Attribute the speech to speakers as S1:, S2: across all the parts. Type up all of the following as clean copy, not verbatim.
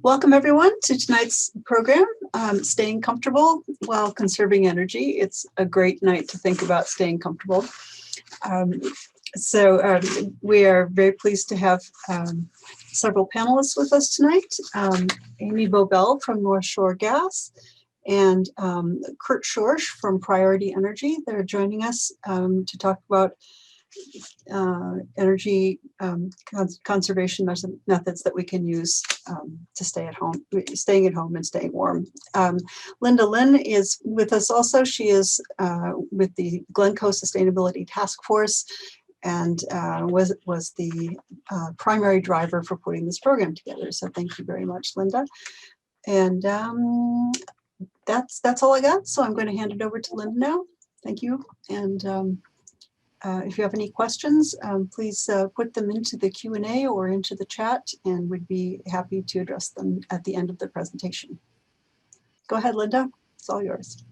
S1: Welcome everyone to tonight's program, Staying Comfortable While Conserving Energy. It's a great night to think about staying comfortable. We are very pleased to have several panelists with us tonight. Amy Bobel from North Shore Gas and Kurt Schorsch from Priority Energy. They're joining us to talk about energy conservation methods that we can use to staying at home and staying warm. Linda Lynn is with us also. She is with the Glencoe Sustainability Task Force and was the primary driver for putting this program together. So thank you very much, Linda. And that's all I got. So I'm going to hand it over to Linda now. Thank you. And if you have any questions, please put them into the Q&A or into the chat, and we'd be happy to address them at the end of the presentation. Go ahead, Linda. It's all yours.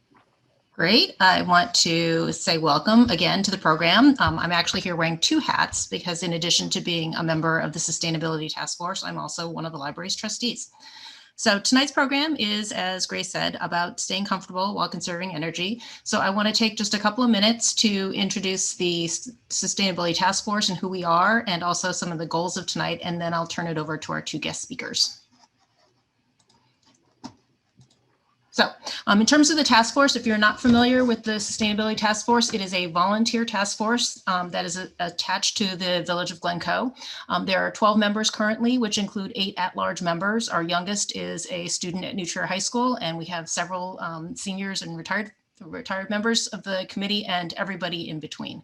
S2: Great. I want to say welcome again to the program. I'm actually here wearing two hats because in addition to being a member of the Sustainability Task Force, I'm also one of the library's trustees. So tonight's program is, as Grace said, about staying comfortable while conserving energy. So I want to take just a couple of minutes to introduce the Sustainability Task Force and who we are, and also some of the goals of tonight, and then I'll turn it over to our two guest speakers. So in terms of the task force, if you're not familiar with the Sustainability Task Force, it is a volunteer task force that is attached to the Village of Glencoe. There are 12 members currently, which include 8 at-large members. Our youngest is a student at New Trier High School, and we have several seniors and retired members of the committee and everybody in between.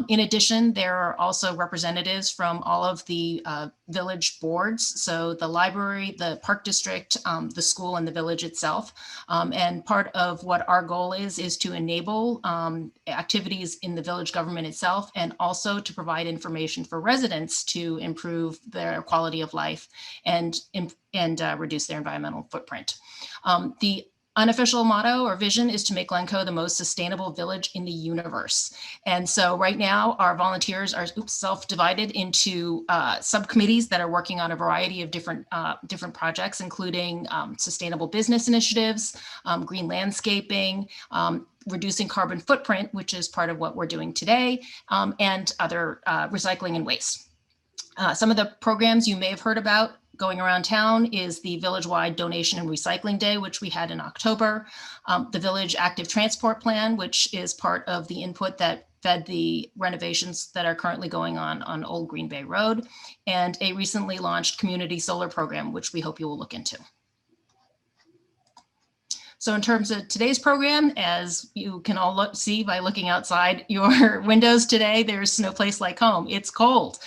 S2: In addition, there are also representatives from all of the village boards, so the library, the park district, the school, and the village itself. And part of what our goal is to enable activities in the village government itself, and also to provide information for residents to improve their quality of life and reduce their environmental footprint. The unofficial motto or vision is to make Glencoe the most sustainable village in the universe. And so right now our volunteers are self-divided into subcommittees that are working on a variety of different projects, including sustainable business initiatives, green landscaping, reducing carbon footprint, which is part of what we're doing today, and other recycling and waste. Some of the programs you may have heard about going around town is the village-wide donation and recycling day, which we had in October, the village active transport plan, which is part of the input that fed the renovations that are currently going on Old Green Bay Road, and a recently launched community solar program, which we hope you will look into. So in terms of today's program, as you can all see by looking outside your windows today, there's no place like home. It's cold.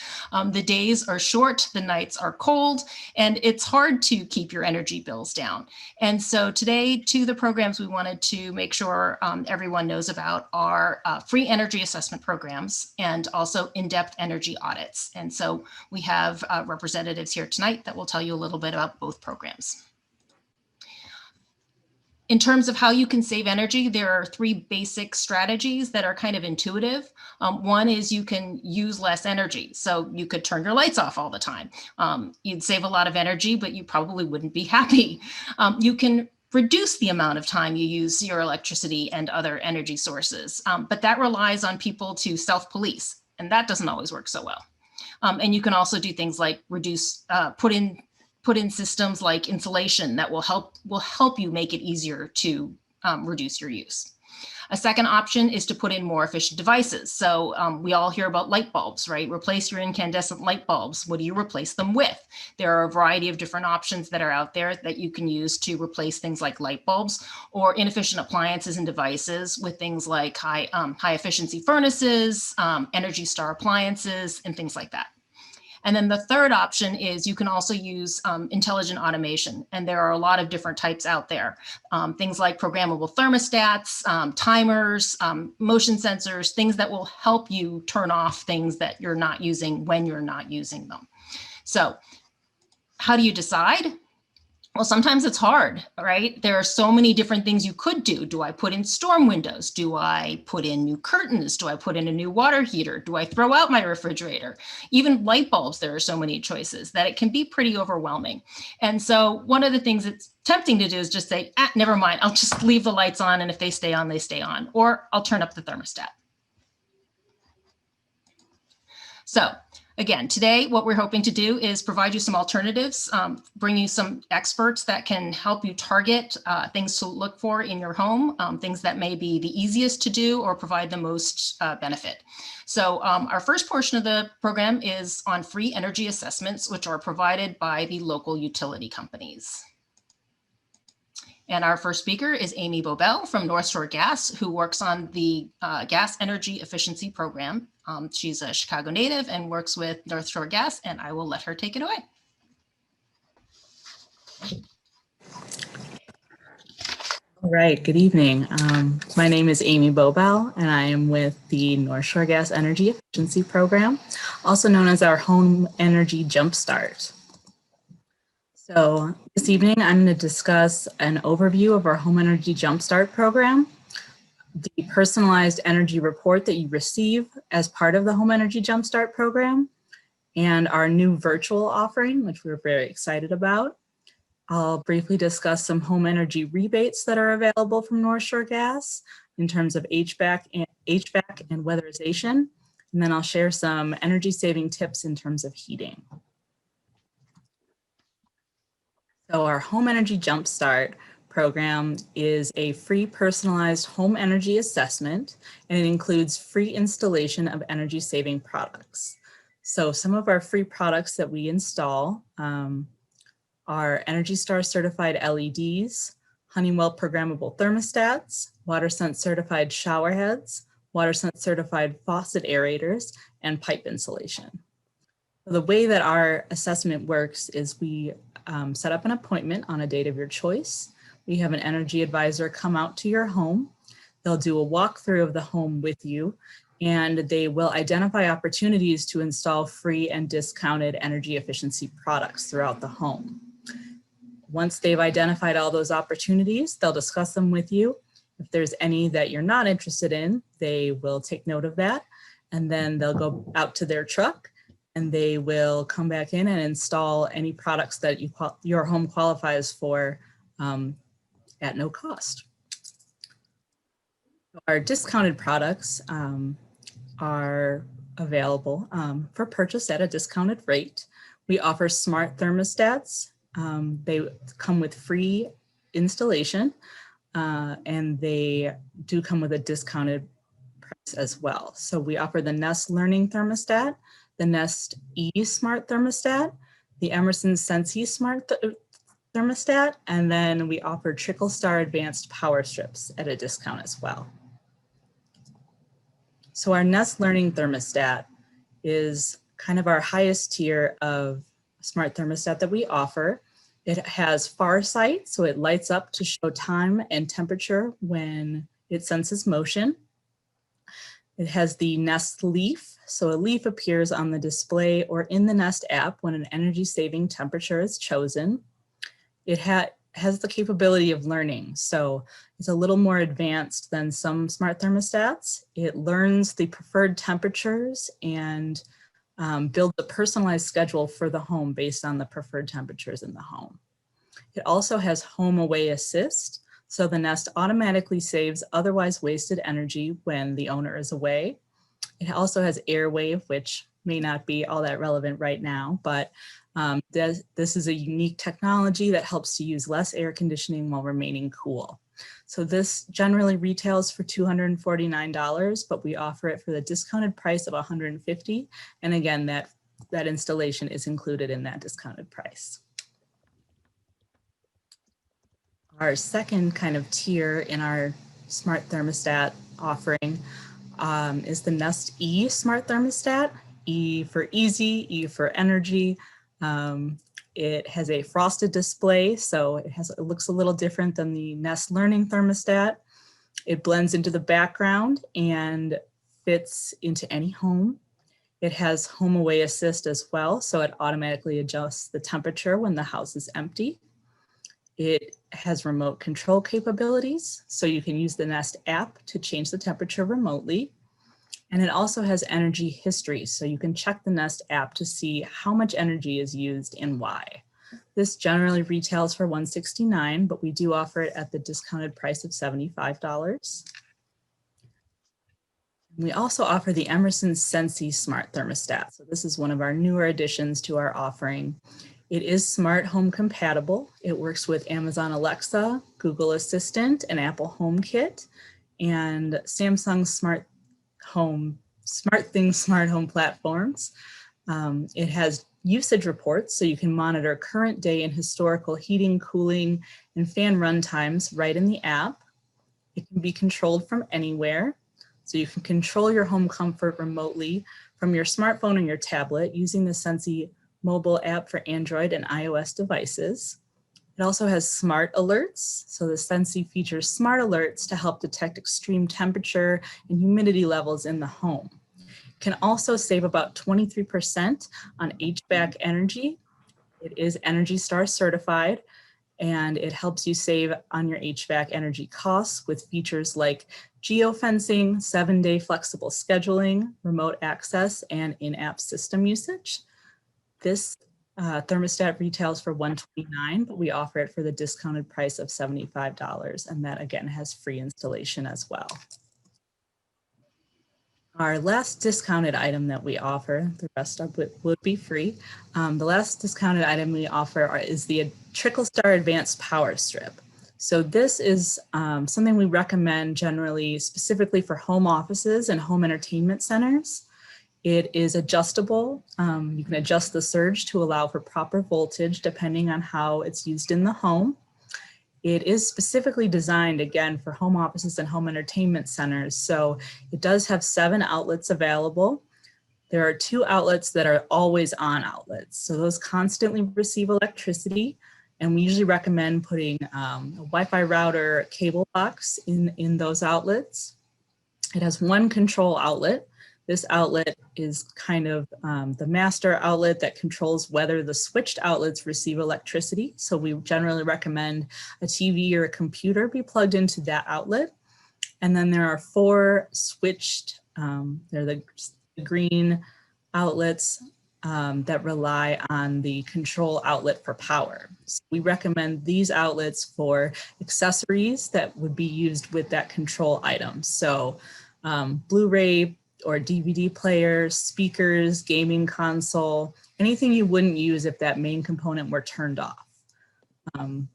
S2: The days are short, the nights are cold, and it's hard to keep your energy bills down. And so today, two of the programs we wanted to make sure everyone knows about are free energy assessment programs and also in-depth energy audits. And so we have representatives here tonight that will tell you a little bit about both programs. In terms of how you can save energy, there are 3 basic strategies that are kind of intuitive. One is you can use less energy. So you could turn your lights off all the time. You'd save a lot of energy, but you probably wouldn't be happy. You can reduce the amount of time you use your electricity and other energy sources, but that relies on people to self-police, and that doesn't always work so well. And you can also do things like put in systems like insulation that will help you make it easier to reduce your use. A second option is to put in more efficient devices. So we all hear about light bulbs, right? Replace your incandescent light bulbs. What do you replace them with? There are a variety of different options that are out there that you can use to replace things like light bulbs or inefficient appliances and devices with things like high efficiency furnaces, Energy Star appliances, and things like that. And then the third option is you can also use intelligent automation. And there are a lot of different types out there. Things like programmable thermostats, timers, motion sensors, things that will help you turn off things that you're not using when you're not using them. So how do you decide? Well, sometimes it's hard, right? There are so many different things you could do. Do I put in storm windows? Do I put in new curtains? Do I put in a new water heater? Do I throw out my refrigerator? Even light bulbs, there are so many choices that it can be pretty overwhelming. And so one of the things that's tempting to do is just say, never mind, I'll just leave the lights on, and if they stay on, they stay on, or I'll turn up the thermostat. So again, today, what we're hoping to do is provide you some alternatives, bring you some experts that can help you target things to look for in your home, things that may be the easiest to do or provide the most benefit. So our first portion of the program is on free energy assessments, which are provided by the local utility companies. And our first speaker is Amy Bobel from North Shore Gas, who works on the gas energy efficiency program. She's a Chicago native and works with North Shore Gas, and I will let her take it away.
S3: All right, good evening. My name is Amy Bobel, and I am with the North Shore Gas Energy Efficiency Program, also known as our Home Energy Jumpstart. So this evening, I'm going to discuss an overview of our Home Energy Jumpstart program, the personalized energy report that you receive as part of the Home Energy Jumpstart program, and our new virtual offering, which we're very excited about. I'll briefly discuss some home energy rebates that are available from North Shore Gas in terms of HVAC and weatherization, and then I'll share some energy saving tips in terms of heating. So our Home Energy Jumpstart program is a free personalized home energy assessment, and it includes free installation of energy saving products. So some of our free products that we install are Energy Star certified LEDs, Honeywell programmable thermostats, WaterSense certified shower heads, WaterSense certified faucet aerators, and pipe insulation. The way that our assessment works is we set up an appointment on a date of your choice. We have an energy advisor come out to your home. They'll do a walkthrough of the home with you, and they will identify opportunities to install free and discounted energy efficiency products throughout the home. Once they've identified all those opportunities, they'll discuss them with you. If there's any that you're not interested in, they will take note of that, and then they'll go out to their truck and they will come back in and install any products that your home qualifies for at no cost. Our discounted products are available for purchase at a discounted rate. We offer smart thermostats. They come with free installation, and they do come with a discounted price as well. So we offer the Nest Learning Thermostat, the Nest E Smart Thermostat, the Emerson Sensi Smart Thermostat, and then we offer Trickle Star Advanced Power Strips at a discount as well. So our Nest Learning Thermostat is kind of our highest tier of smart thermostat that we offer. It has Farsight, so it lights up to show time and temperature when it senses motion. It has the Nest Leaf, so a leaf appears on the display or in the Nest app when an energy saving temperature is chosen. It has the capability of learning, so it's a little more advanced than some smart thermostats. It learns the preferred temperatures and builds a personalized schedule for the home based on the preferred temperatures in the home. It also has Home Away Assist, so the Nest automatically saves otherwise wasted energy when the owner is away. It also has Airwave, which may not be all that relevant right now, but this is a unique technology that helps to use less air conditioning while remaining cool. So this generally retails for $249, but we offer it for the discounted price of $150. And again, that installation is included in that discounted price. Our second kind of tier in our smart thermostat offering is the Nest E Smart Thermostat. E for easy, E for energy. It has a frosted display, so it looks a little different than the Nest Learning Thermostat. It blends into the background and fits into any home. It has Home Away Assist as well, so it automatically adjusts the temperature when the house is empty. It has remote control capabilities, so you can use the Nest app to change the temperature remotely. And it also has energy history, so you can check the Nest app to see how much energy is used and why. This generally retails for $169, but we do offer it at the discounted price of $75. We also offer the Emerson Sensi Smart Thermostat. So this is one of our newer additions to our offering. It is smart home compatible. It works with Amazon Alexa, Google Assistant, and Apple HomeKit, and Samsung SmartThings smart home platforms. It has usage reports, so you can monitor current day and historical heating, cooling, and fan run times right in the app. It can be controlled from anywhere. So you can control your home comfort remotely from your smartphone or your tablet using the Sensi mobile app for Android and iOS devices. It also has smart alerts. So the Sensi features smart alerts to help detect extreme temperature and humidity levels in the home. It can also save about 23% on HVAC energy. It is Energy Star certified, and it helps you save on your HVAC energy costs with features like geofencing, 7-day flexible scheduling, remote access, and in-app system usage. This thermostat retails for $129, but we offer it for the discounted price of $75, and that again has free installation as well. Our last discounted item that we offer, the rest of it would be free. The last discounted item we offer is the TrickleStar Advanced Power Strip. So this is something we recommend generally specifically for home offices and home entertainment centers. It is adjustable. You can adjust the surge to allow for proper voltage depending on how it's used in the home. It is specifically designed, again, for home offices and home entertainment centers. So it does have 7 outlets available. There are 2 outlets that are always on outlets. So those constantly receive electricity. And we usually recommend putting a Wi-Fi router cable box in those outlets. It has 1 control outlet. This outlet is kind of the master outlet that controls whether the switched outlets receive electricity. So we generally recommend a TV or a computer be plugged into that outlet. And then there are 4 switched, they're the green outlets that rely on the control outlet for power. So we recommend these outlets for accessories that would be used with that control item. So Blu-ray or DVD players, speakers, gaming console, anything you wouldn't use if that main component were turned off. And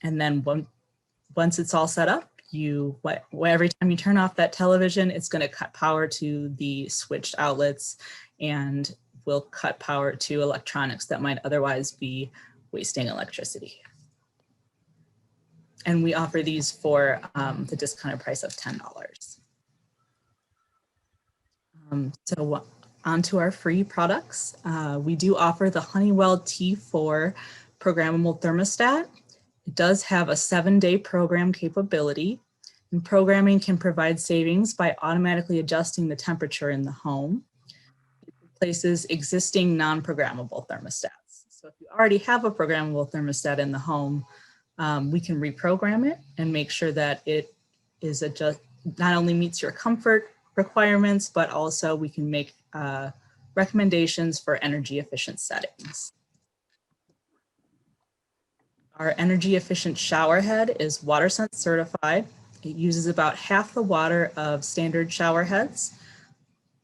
S3: then once it's all set up, every time you turn off that television, it's going to cut power to the switched outlets and will cut power to electronics that might otherwise be wasting electricity. And we offer these for the discounted price of $10. So on to our free products. We do offer the Honeywell T4 programmable thermostat. It does have a 7-day program capability, and programming can provide savings by automatically adjusting the temperature in the home. It replaces existing non-programmable thermostats. So if you already have a programmable thermostat in the home, we can reprogram it and make sure that it is not only meets your comfort requirements, but also we can make recommendations for energy efficient settings. Our energy efficient shower head is WaterSense certified. It uses about half the water of standard shower heads.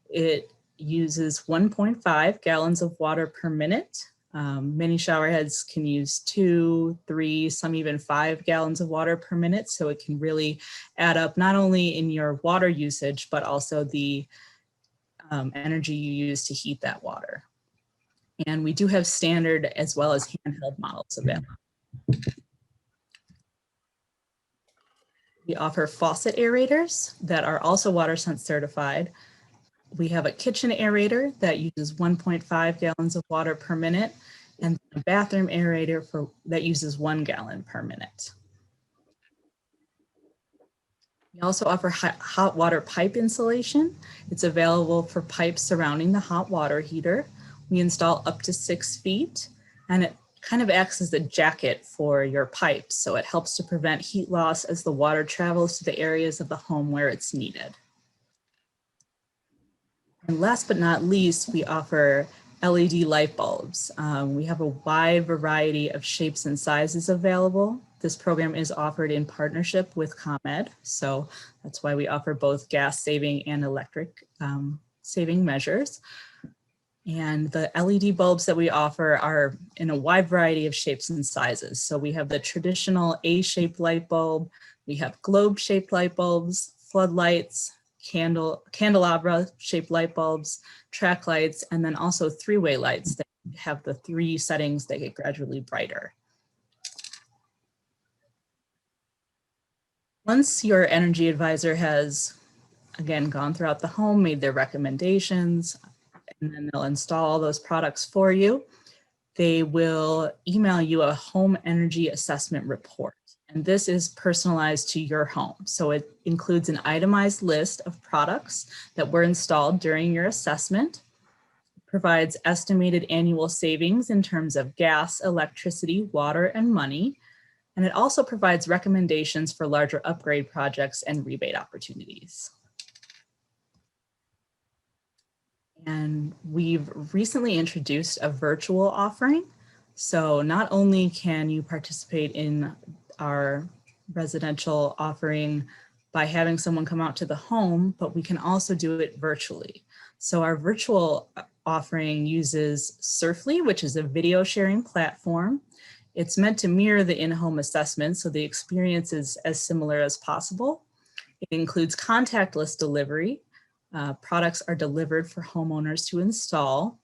S3: It uses 1.5 gallons of water per minute. Many shower heads can use 2, 3, some even 5 gallons of water per minute. So it can really add up not only in your water usage, but also the energy you use to heat that water. And we do have standard as well as handheld models available. We offer faucet aerators that are also WaterSense certified. We have a kitchen aerator that uses 1.5 gallons of water per minute, and a bathroom aerator that uses 1 gallon per minute. We also offer hot water pipe insulation. It's available for pipes surrounding the hot water heater. We install up to 6 feet, and it kind of acts as a jacket for your pipes. So it helps to prevent heat loss as the water travels to the areas of the home where it's needed. And last but not least, we offer LED light bulbs. We have a wide variety of shapes and sizes available. This program is offered in partnership with ComEd, so that's why we offer both gas saving and electric saving measures. And the LED bulbs that we offer are in a wide variety of shapes and sizes. So we have the traditional A-shaped light bulb, we have globe-shaped light bulbs, floodlights, candelabra-shaped light bulbs, track lights, and then also three-way lights that have the 3 settings that get gradually brighter. Once your energy advisor has, again, gone throughout the home, made their recommendations, and then they'll install all those products for you, they will email you a home energy assessment report. And this is personalized to your home. So it includes an itemized list of products that were installed during your assessment, provides estimated annual savings in terms of gas, electricity, water, and money. And it also provides recommendations for larger upgrade projects and rebate opportunities. And we've recently introduced a virtual offering. So not only can you participate in our residential offering by having someone come out to the home, but we can also do it virtually. So our virtual offering uses Surfly, which is a video sharing platform. It's meant to mirror the in-home assessment, so the experience is as similar as possible. It includes contactless delivery. Products are delivered for homeowners to install,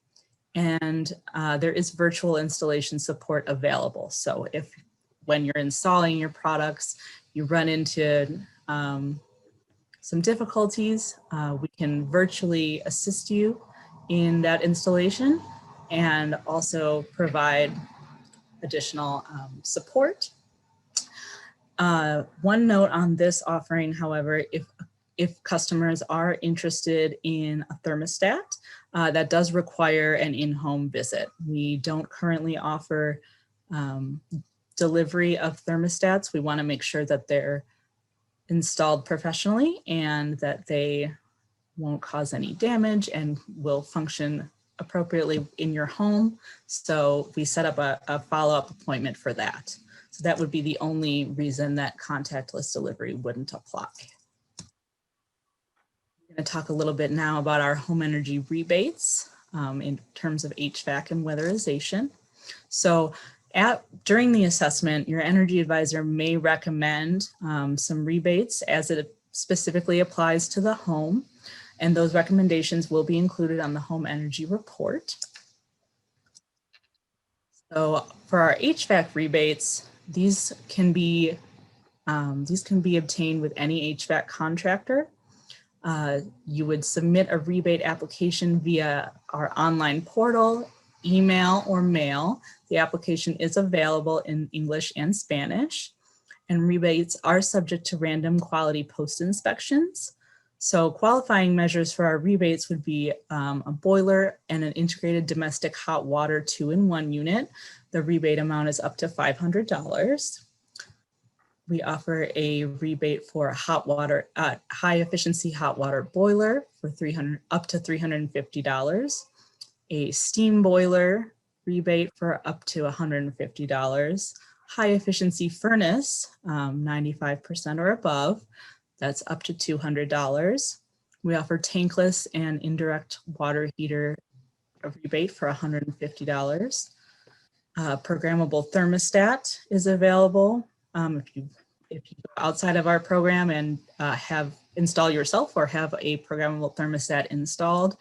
S3: and there is virtual installation support available. So if when you're installing your products, you run into some difficulties, we can virtually assist you in that installation and also provide additional support. One note on this offering, however, if customers are interested in a thermostat, that does require an in-home visit. We don't currently offer delivery of thermostats. We want to make sure that they're installed professionally and that they won't cause any damage and will function appropriately in your home. So we set up a follow-up appointment for that. So that would be the only reason that contactless delivery wouldn't apply. I'm going to talk a little bit now about our home energy rebates in terms of HVAC and weatherization. So during the assessment, your energy advisor may recommend some rebates as it specifically applies to the home. And those recommendations will be included on the home energy report. So for our HVAC rebates, these can be obtained with any HVAC contractor. You would submit a rebate application via our online portal, email, or mail. The application is available in English and Spanish, and rebates are subject to random quality post inspections. So qualifying measures for our rebates would be a boiler and an integrated domestic hot water 2-in-1 unit. The rebate amount is up to $500. We offer a rebate for a hot water, high efficiency hot water boiler for up to $350. A steam boiler rebate for up to $150. High efficiency furnace, 95% or above, that's up to $200. We offer tankless and indirect water heater rebate for $150. Programmable thermostat is available. If you go outside of our program and install yourself or have a programmable thermostat installed,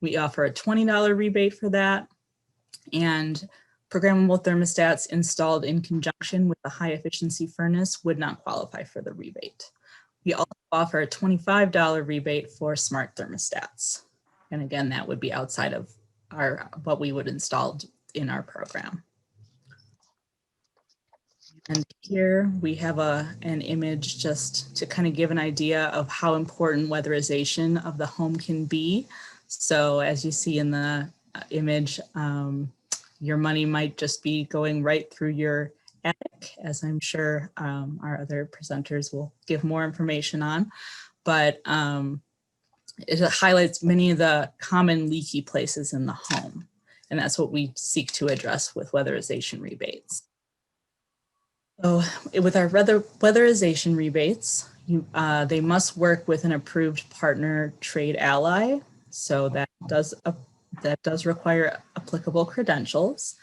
S3: we offer a $20 rebate for that. And programmable thermostats installed in conjunction with a high efficiency furnace would not qualify for the rebate. We also offer a $25 rebate for smart thermostats. And again, that would be outside of what we would install in our program. And here we have an image just to kind of give an idea of how important weatherization of the home can be. So as you see in the image, your money might just be going right through your attic, as I'm sure our other presenters will give more information on. But it highlights many of the common leaky places in the home. And that's what we seek to address with weatherization rebates. So with our weatherization rebates, they must work with an approved partner trade ally. So that does require applicable credentials.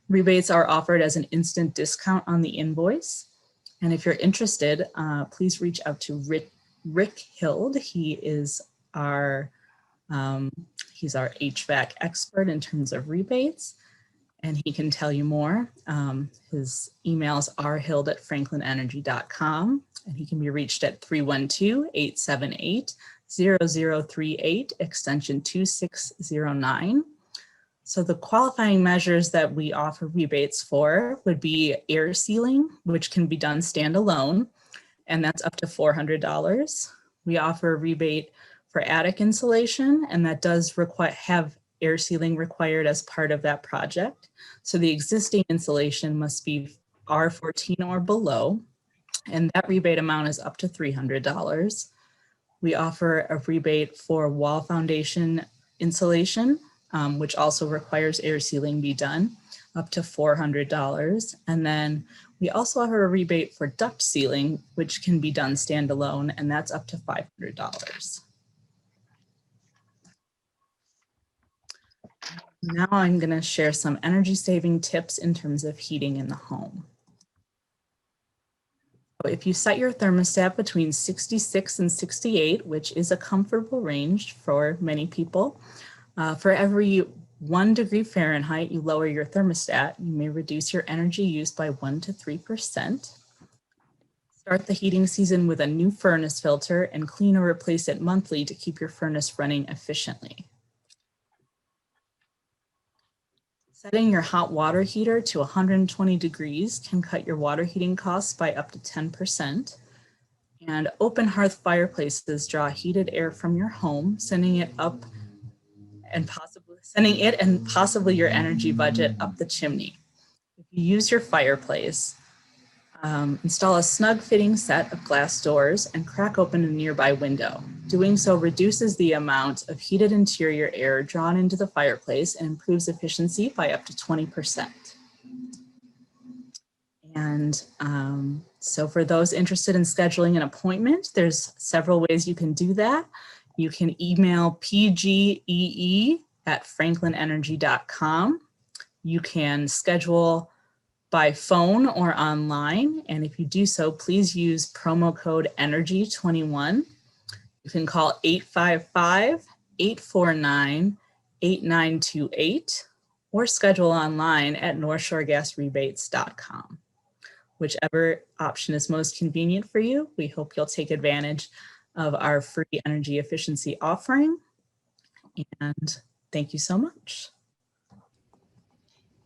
S3: Rebates are offered as an instant discount on the invoice. And if you're interested, please reach out to Rick Hild. He is he's our HVAC expert in terms of rebates, and he can tell you more. His emails are hild@franklinenergy.com, and he can be reached at 312-878-0038, extension 2609. So the qualifying measures that we offer rebates for would be air sealing, which can be done standalone, and that's up to $400. We offer a rebate for attic insulation, and that does have air sealing required as part of that project. So the existing insulation must be R14 or below, and that rebate amount is up to $300. We offer a rebate for wall foundation insulation, which also requires air sealing be done, up to $400. And then we also offer a rebate for duct sealing, which can be done standalone, and that's up to $500. Now I'm going to share some energy saving tips in terms of heating in the home. So if you set your thermostat between 66 and 68, which is a comfortable range for many people, for every 1 degree Fahrenheit you lower your thermostat, you may reduce your energy use by 1 to 3%. Start the heating season with a new furnace filter and clean or replace it monthly to keep your furnace running efficiently. Setting your hot water heater to 120 degrees can cut your water heating costs by up to 10%. And open hearth fireplaces draw heated air from your home, sending it and possibly your energy budget up the chimney. If you use your fireplace, install a snug fitting set of glass doors and crack open a nearby window. Doing so reduces the amount of heated interior air drawn into the fireplace and improves efficiency by up to 20%. And so for those interested in scheduling an appointment, there's several ways you can do that. You can email pgee@franklinenergy.com. You can schedule by phone or online. And if you do so, please use promo code ENERGY21. You can call 855-849-8928 or schedule online at northshoregasrebates.com. Whichever option is most convenient for you, we hope you'll take advantage of our free energy efficiency offering. And thank you so much.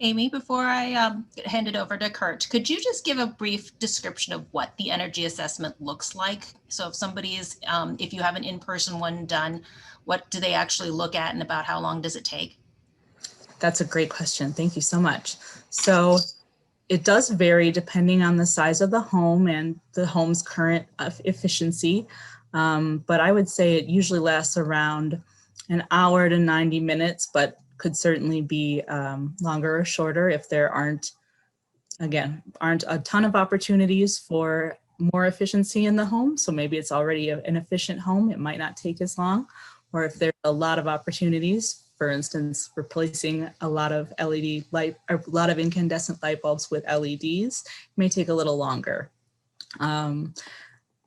S2: Amy, before I hand it over to Kurt, could you just give a brief description of what the energy assessment looks like? So if somebody is, if you have an in-person one done, what do they actually look at and about how long does it take?
S3: That's a great question. Thank you so much. So it does vary depending on the size of the home and the home's current efficiency. But I would say it usually lasts around an hour to 90 minutes, but could certainly be longer or shorter if there aren't a ton of opportunities for more efficiency in the home. So maybe it's already an efficient home, it might not take as long. Or if there's a lot of opportunities, for instance, replacing a lot of incandescent light bulbs with LEDs, may take a little longer.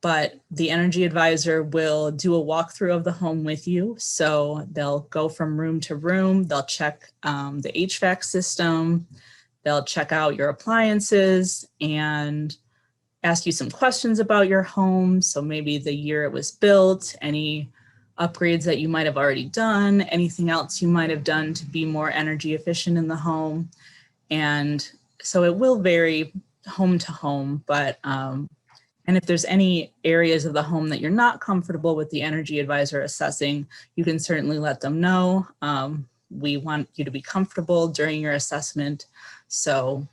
S3: But the energy advisor will do a walkthrough of the home with you. So they'll go from room to room, they'll check the HVAC system, they'll check out your appliances and ask you some questions about your home. So maybe the year it was built, any upgrades that you might have already done, anything else you might have done to be more energy efficient in the home. And so it will vary home to home, but and if there's any areas of the home that you're not comfortable with the energy advisor assessing, you can certainly let them know. We want you to be comfortable during your assessment. So,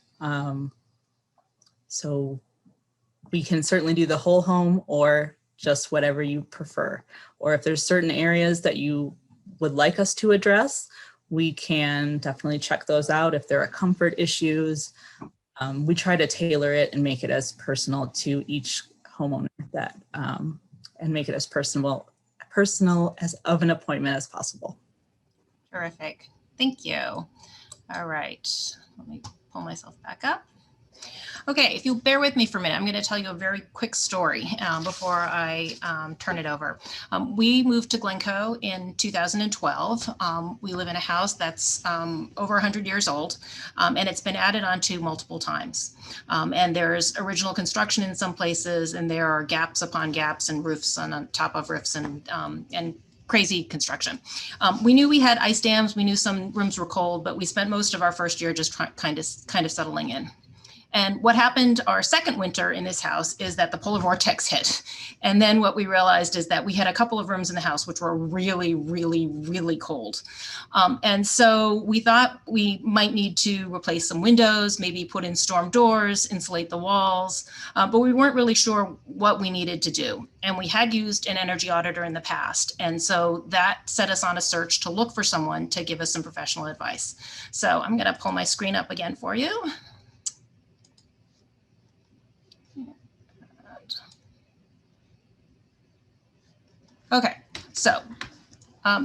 S3: so we can certainly do the whole home or just whatever you prefer. Or if there's certain areas that you would like us to address, we can definitely check those out. If there are comfort issues, we try to tailor it and make it as personal to each homeowner that, and make it as personal as of an appointment as possible.
S2: Terrific. Thank you. All right. Let me pull myself back up. Okay, if you'll bear with me for a minute, I'm going to tell you a very quick story before I turn it over. We moved to Glencoe in 2012. We live in a house that's over 100 years old, and it's been added onto multiple times. And there's original construction in some places, and there are gaps upon gaps and roofs on top of roofs and crazy construction. We knew we had ice dams. We knew some rooms were cold, but we spent most of our first year just kind of settling in. And what happened our second winter in this house is that the polar vortex hit. And then what we realized is that we had a couple of rooms in the house which were really, really, really cold. And so we thought we might need to replace some windows, maybe put in storm doors, insulate the walls, but we weren't really sure what we needed to do. And we had used an energy auditor in the past. And so that set us on a search to look for someone to give us some professional advice. So I'm going to pull my screen up again for you. Okay, so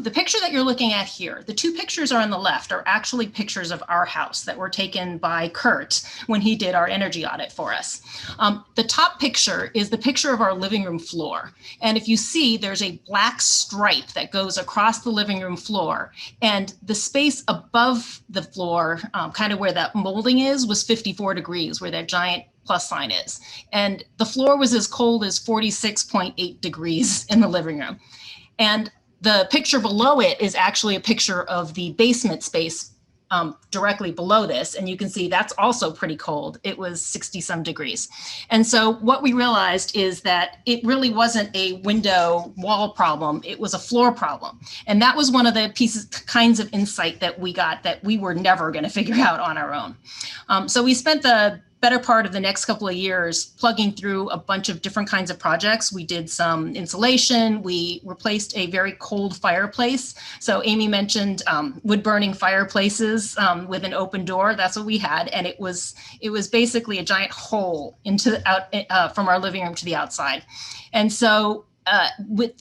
S2: the picture that you're looking at here, the two pictures are on the left are actually pictures of our house that were taken by Kurt when he did our energy audit for us. The top picture is the picture of our living room floor. And if you see, there's a black stripe that goes across the living room floor. And the space above the floor, kind of where that molding is, was 54 degrees, where that giant plus sign is. And the floor was as cold as 46.8 degrees in the living room. And the picture below it is actually a picture of the basement space directly below this. And you can see that's also pretty cold. It was 60 some degrees. And so what we realized is that it really wasn't a window wall problem. It was a floor problem. And that was one of the kinds of insight that we got that we were never going to figure out on our own. So we spent the better part of the next couple of years plugging through a bunch of different kinds of projects. We did some insulation. We replaced a very cold fireplace. So Amy mentioned wood burning fireplaces with an open door. That's what we had. And it was basically a giant hole from our living room to the outside. And so with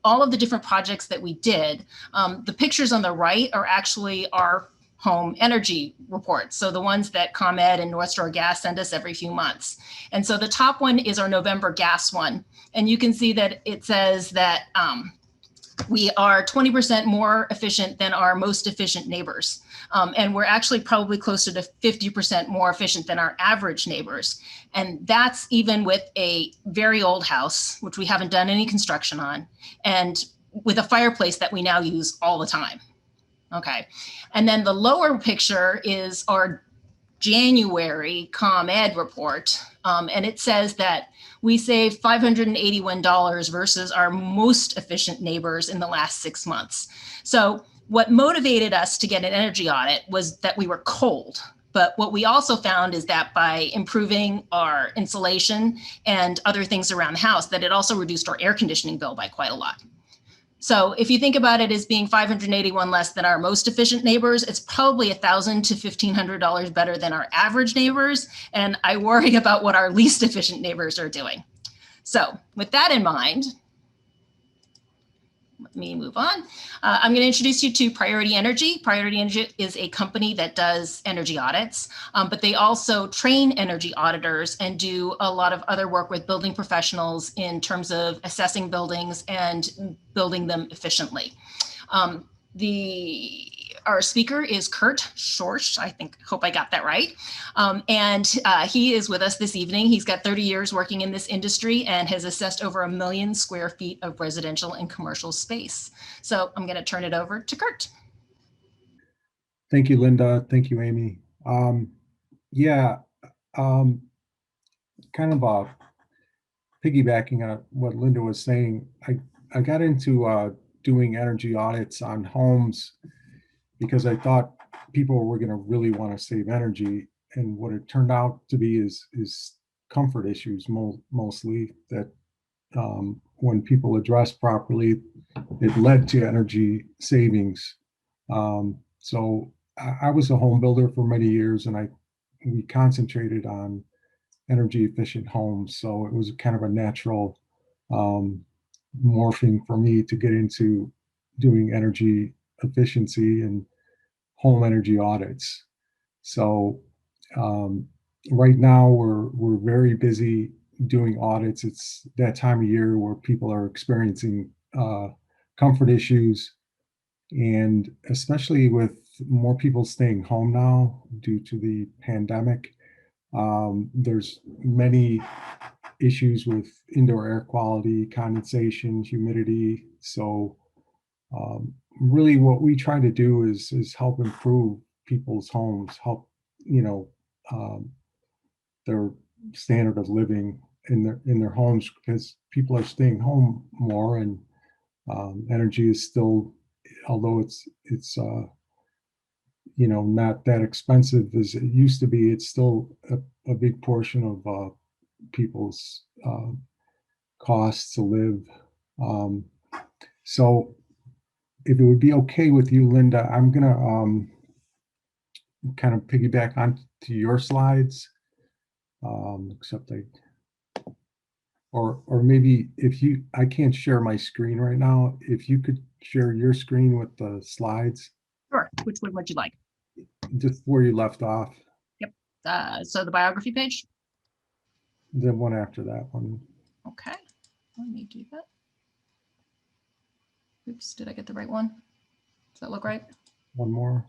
S2: all of the different projects that we did, the pictures on the right are actually our home energy reports. So the ones that ComEd and North Star Gas send us every few months. And so the top one is our November gas one. And you can see that it says that we are 20% more efficient than our most efficient neighbors. And we're actually probably closer to 50% more efficient than our average neighbors. And that's even with a very old house, which we haven't done any construction on, and with a fireplace that we now use all the time. Okay, and then the lower picture is our January ComEd report, and it says that we saved $581 versus our most efficient neighbors in the last 6 months. So what motivated us to get an energy audit was that we were cold. But what we also found is that by improving our insulation and other things around the house, that it also reduced our air conditioning bill by quite a lot. So if you think about it as being $581 less than our most efficient neighbors, it's probably $1,000 to $1,500 better than our average neighbors. And I worry about what our least efficient neighbors are doing. So with that in mind, let me move on. I'm going to introduce you to Priority Energy. Priority Energy is a company that does energy audits, but they also train energy auditors and do a lot of other work with building professionals in terms of assessing buildings and building them efficiently. Our speaker is Kurt Schorsch. Hope I got that right. And he is with us this evening. He's got 30 years working in this industry and has assessed over 1 million square feet of residential and commercial space. So I'm going to turn it over to Kurt.
S4: Thank you, Linda. Thank you, Amy. Kind of piggybacking on what Linda was saying, I got into doing energy audits on homes, because I thought people were going to really want to save energy. And what it turned out to be is comfort issues mostly that when people address properly, it led to energy savings. So I was a home builder for many years, and we concentrated on energy efficient homes. So it was kind of a natural morphing for me to get into doing energy efficiency and home energy audits. So right now we're very busy doing audits. It's that time of year where people are experiencing comfort issues, and especially with more people staying home now due to the pandemic, there's many issues with indoor air quality, condensation, humidity. So really what we try to do is help improve people's homes, help, their standard of living in their homes, because people are staying home more, and energy is still, although it's not that expensive as it used to be, it's still a big portion of people's costs to live. So if it would be okay with you, Linda, I'm gonna kind of piggyback onto your slides, except or maybe I can't share my screen right now. If you could share your screen with the slides,
S2: Sure. Which one would you like?
S4: just where you left off,
S2: So the biography page?
S4: the one after that one.
S2: Okay, let me do that. Oops, did I get the right one? Does that look right?
S4: One more.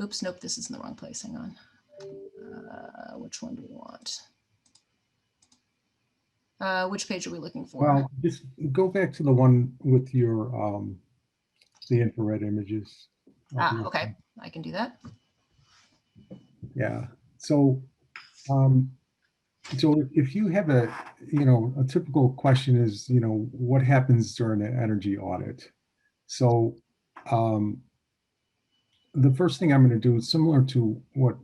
S2: Oops, nope, this is in the wrong place. Hang on. Which one do we want? Which page are we looking for?
S4: Well, just go back to the one with your the infrared images.
S2: Okay, I can do that.
S4: Yeah. So if you have a typical question is, what happens during an energy audit? So the first thing I'm going to do is similar to what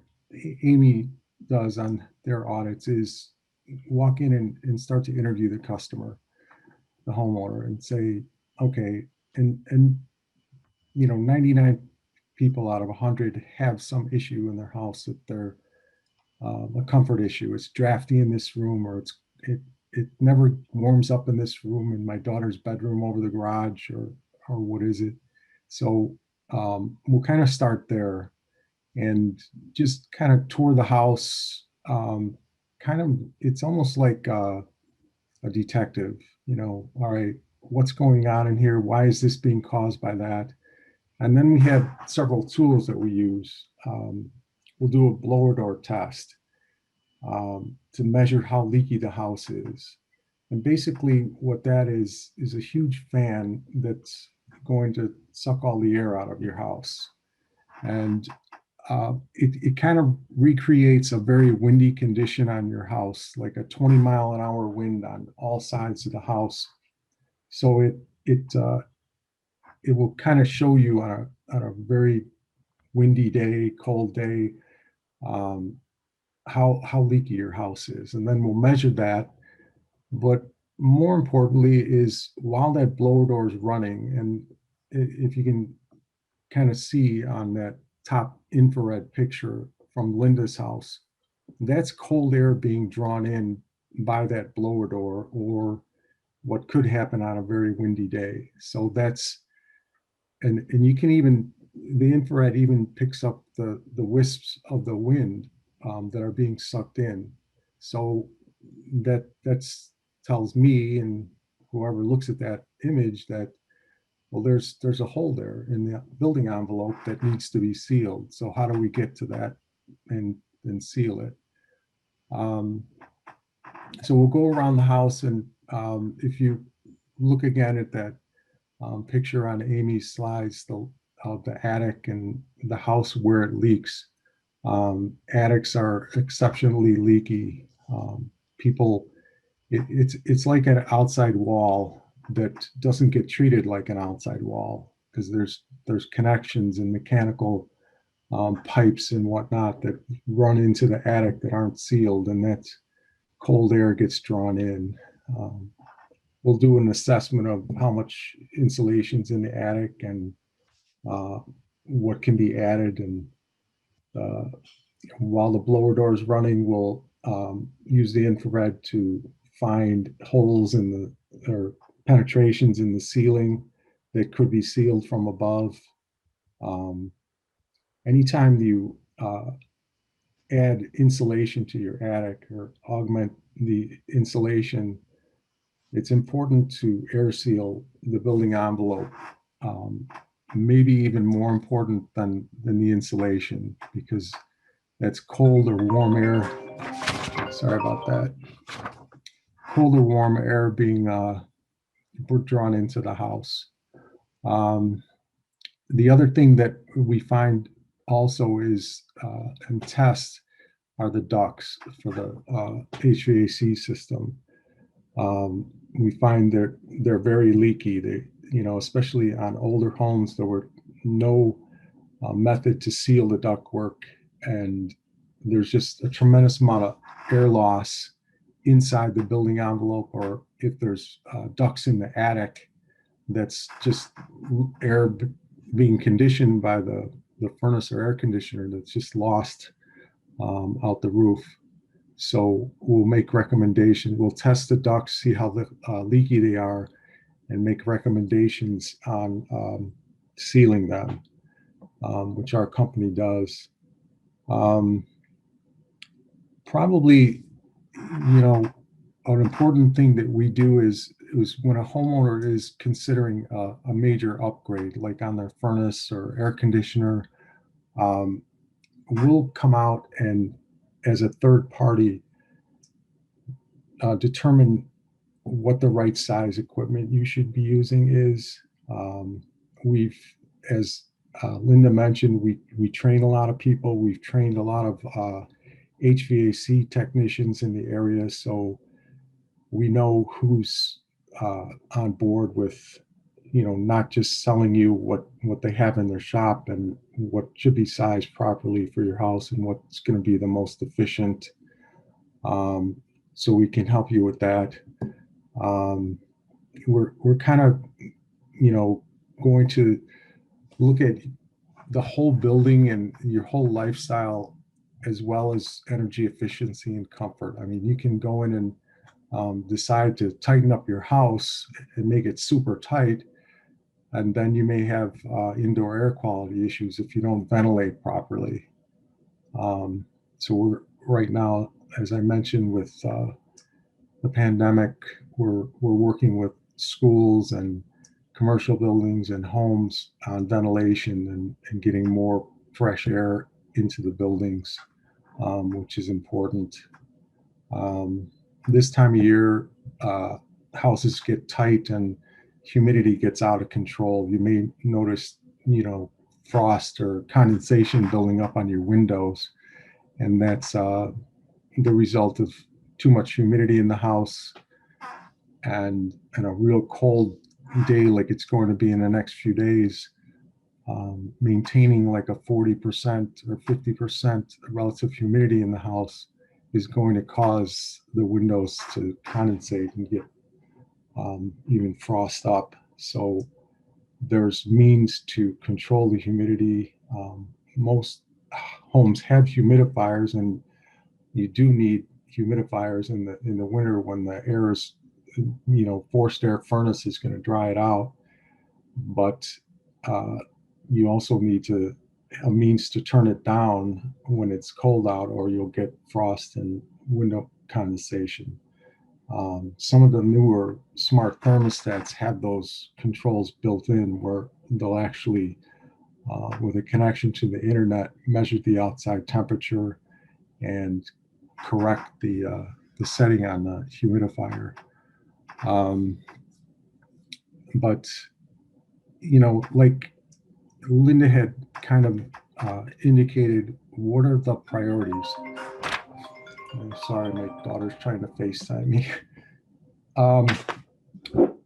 S4: Amy does on their audits, is walk in and start to interview the customer, the homeowner, and say, okay, and 99 people out of 100 have some issue in their house that they're a comfort issue. It's drafty in this room, or it never warms up in this room in my daughter's bedroom over the garage, or what is it? So we'll kind of start there and just kind of tour the house. It's almost like a detective, all right, what's going on in here? Why is this being caused by that? And then we have several tools that we use. We'll do a blower door test to measure how leaky the house is. And basically what that is a huge fan that's going to suck all the air out of your house. And it kind of recreates a very windy condition on your house, like a 20-mile-an-hour wind on all sides of the house. So it will kind of show you on a very windy day, cold day, how leaky your house is. And then we'll measure that. But more importantly is, while that blower door is running, and if you can kind of see on that top infrared picture from Linda's house, that's cold air being drawn in by that blower door, or what could happen on a very windy day. So that's, and you can even, the infrared even picks up the wisps of the wind that are being sucked in. So that's tells me and whoever looks at that image that, well, there's a hole there in the building envelope that needs to be sealed. So how do we get to that and seal it? So we'll go around the house, and if you look again at that picture on Amy's slides, the attic and the house where it leaks. Attics are exceptionally leaky. It's like an outside wall that doesn't get treated like an outside wall. because there's connections and mechanical pipes and whatnot that run into the attic that aren't sealed, and that cold air gets drawn in. We'll do an assessment of how much insulation's in the attic and what can be added. And while the blower door is running, we'll use the infrared to find holes in the, or penetrations in the ceiling that could be sealed from above. Anytime you add insulation to your attic or augment the insulation, it's important to air seal the building envelope. Maybe even more important than the insulation, because that's cold or warm air. Sorry about that. Cold or warm air being drawn into the house. The other thing that we find also is and test are the ducts for the HVAC system. We find they're very leaky. They, especially on older homes, there were no method to seal the ductwork, and there's just a tremendous amount of air loss inside the building envelope, or if there's ducts in the attic, that's just air being conditioned by the furnace or air conditioner that's just lost out the roof. So we'll make recommendations. We'll test the ducts, see how leaky they are, and make recommendations on sealing them, which our company does. Probably, an important thing that we do is when a homeowner is considering a major upgrade, like on their furnace or air conditioner, we'll come out and, as a third party, determine what the right size equipment you should be using is. We've, as Linda mentioned, we train a lot of people. We've trained a lot of HVAC technicians in the area, so we know who's on board with, not just selling you what they have in their shop and what should be sized properly for your house and what's going to be the most efficient. So we can help you with that. We're kind of, going to look at the whole building and your whole lifestyle, as well as energy efficiency and comfort. I mean, you can go in and decide to tighten up your house and make it super tight, and then you may have indoor air quality issues if you don't ventilate properly. So we're right now, as I mentioned, with the pandemic, we're working with schools and commercial buildings and homes on ventilation and getting more fresh air into the buildings, which is important. This time of year, houses get tight and humidity gets out of control. You may notice, frost or condensation building up on your windows, and that's the result of too much humidity in the house. And a real cold day like it's going to be in the next few days, maintaining like a 40% or 50% relative humidity in the house is going to cause the windows to condensate and get even frost up. So there's means to control the humidity. Most homes have humidifiers, and you do need humidifiers in the winter when the air is, forced air furnace is going to dry it out. But you also need a means to turn it down when it's cold out, or you'll get frost and window condensation. Some of the newer smart thermostats have those controls built in, where they'll actually, with a connection to the internet, measure the outside temperature and correct the setting on the humidifier. But, like Linda had kind of indicated, what are the priorities? I'm sorry, my daughter's trying to FaceTime me.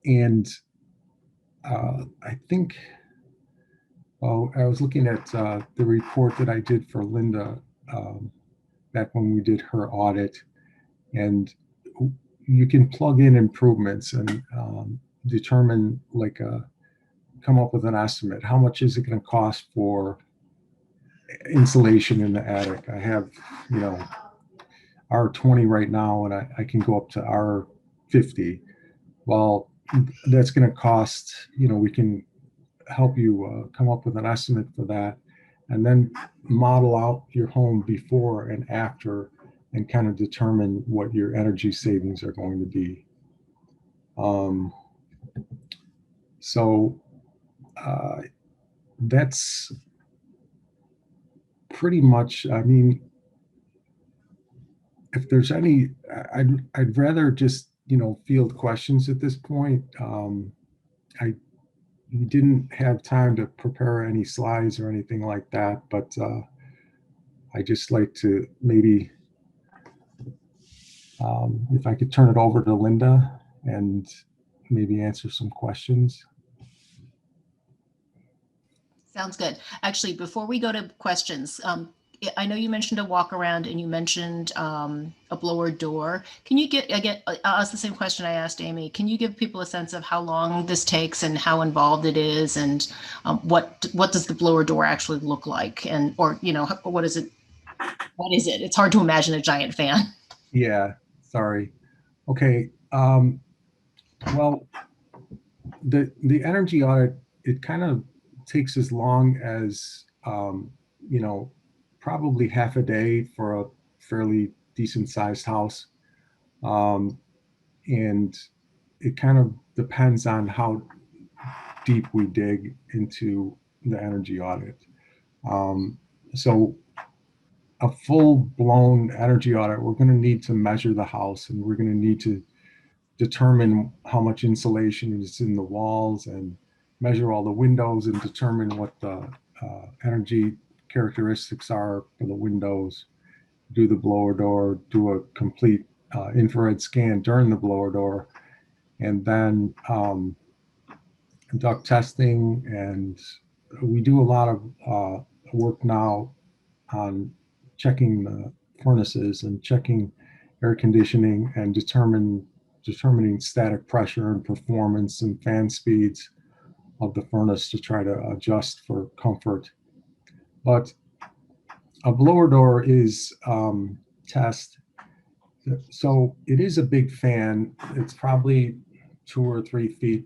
S4: And I think Well, I was looking at the report that I did for Linda back when we did her audit, and you can plug in improvements and determine come up with an estimate. How much is it going to cost for insulation in the attic? I have, R20 right now, and I can go up to R50. Well, that's going to cost, we can help you come up with an estimate for that, and then model out your home before and after and kind of determine what your energy savings are going to be. So that's pretty much, I mean, if there's any, I'd rather just, field questions at this point. We didn't have time to prepare any slides or anything like that, but I just like to maybe, if I could turn it over to Linda and maybe answer some questions.
S2: Sounds good. Actually, before we go to questions, I know you mentioned a walk around and you mentioned a blower door. Can you I'll ask the same question I asked Amy. Can you give people a sense of how long this takes and how involved it is, and what does the blower door actually look like, and what is it? What is it? It's hard to imagine a giant fan.
S4: Yeah, sorry. Okay. Well, the energy audit, it kind of takes as long as probably half a day for a fairly decent sized house. And it kind of depends on how deep we dig into the energy audit. So a full blown energy audit, we're going to need to measure the house, and we're going to need to determine how much insulation is in the walls and measure all the windows and determine what the energy characteristics are for the windows, do the blower door, do a complete infrared scan during the blower door, and then conduct testing. And we do a lot of work now on checking the furnaces and checking air conditioning and determining static pressure and performance and fan speeds of the furnace to try to adjust for comfort. But a blower door is test. So it is a big fan. It's probably 2 or 3 feet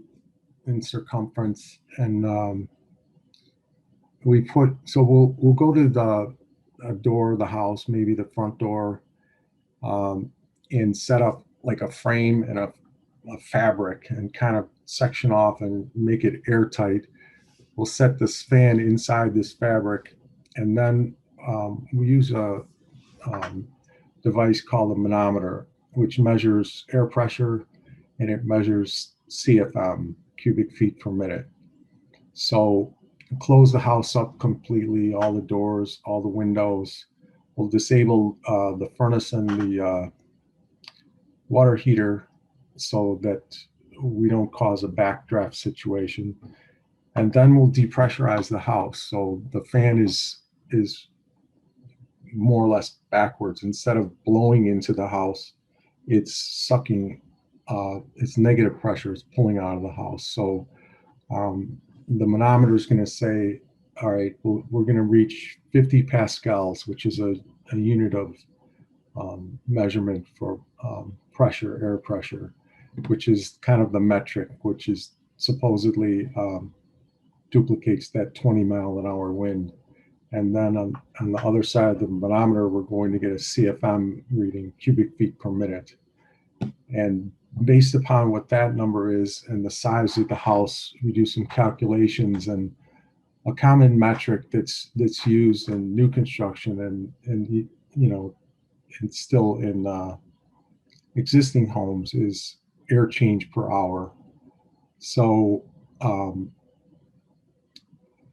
S4: in circumference. And we'll go to the door of the house, maybe the front door, and set up like a frame and a fabric and kind of section off and make it airtight. We'll set this fan inside this fabric, and then we use a device called a manometer, which measures air pressure, and it measures CFM, cubic feet per minute. So close the house up completely, all the doors, all the windows. We'll disable the furnace and the water heater so that we don't cause a backdraft situation. And then we'll depressurize the house. So the fan is more or less backwards. Instead of blowing into the house, it's sucking, it's negative pressure, it's pulling out of the house. So the manometer is going to say, all right, we're going to reach 50 pascals, which is a unit of measurement for pressure, air pressure, which is kind of the metric, which is supposedly duplicates that 20-mile-an-hour wind. And then on the other side of the manometer, we're going to get a CFM reading, cubic feet per minute. And based upon what that number is and the size of the house, we do some calculations. And a common metric that's used in new construction and still in existing homes is air change per hour. So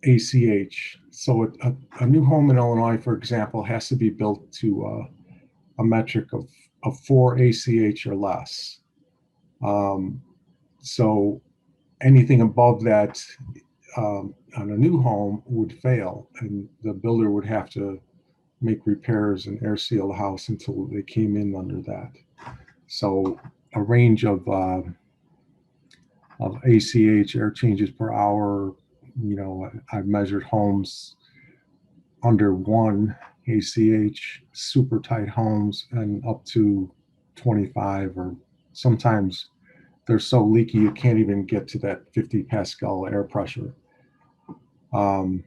S4: ACH. So a new home in Illinois, for example, has to be built to a metric of 4 ACH or less. So anything above that on a new home would fail, and the builder would have to make repairs and air seal the house until they came in under that. So a range of ACH, air changes per hour, I've measured homes under 1 ACH, super tight homes, and up to 25, or sometimes they're so leaky you can't even get to that 50 Pascal air pressure. But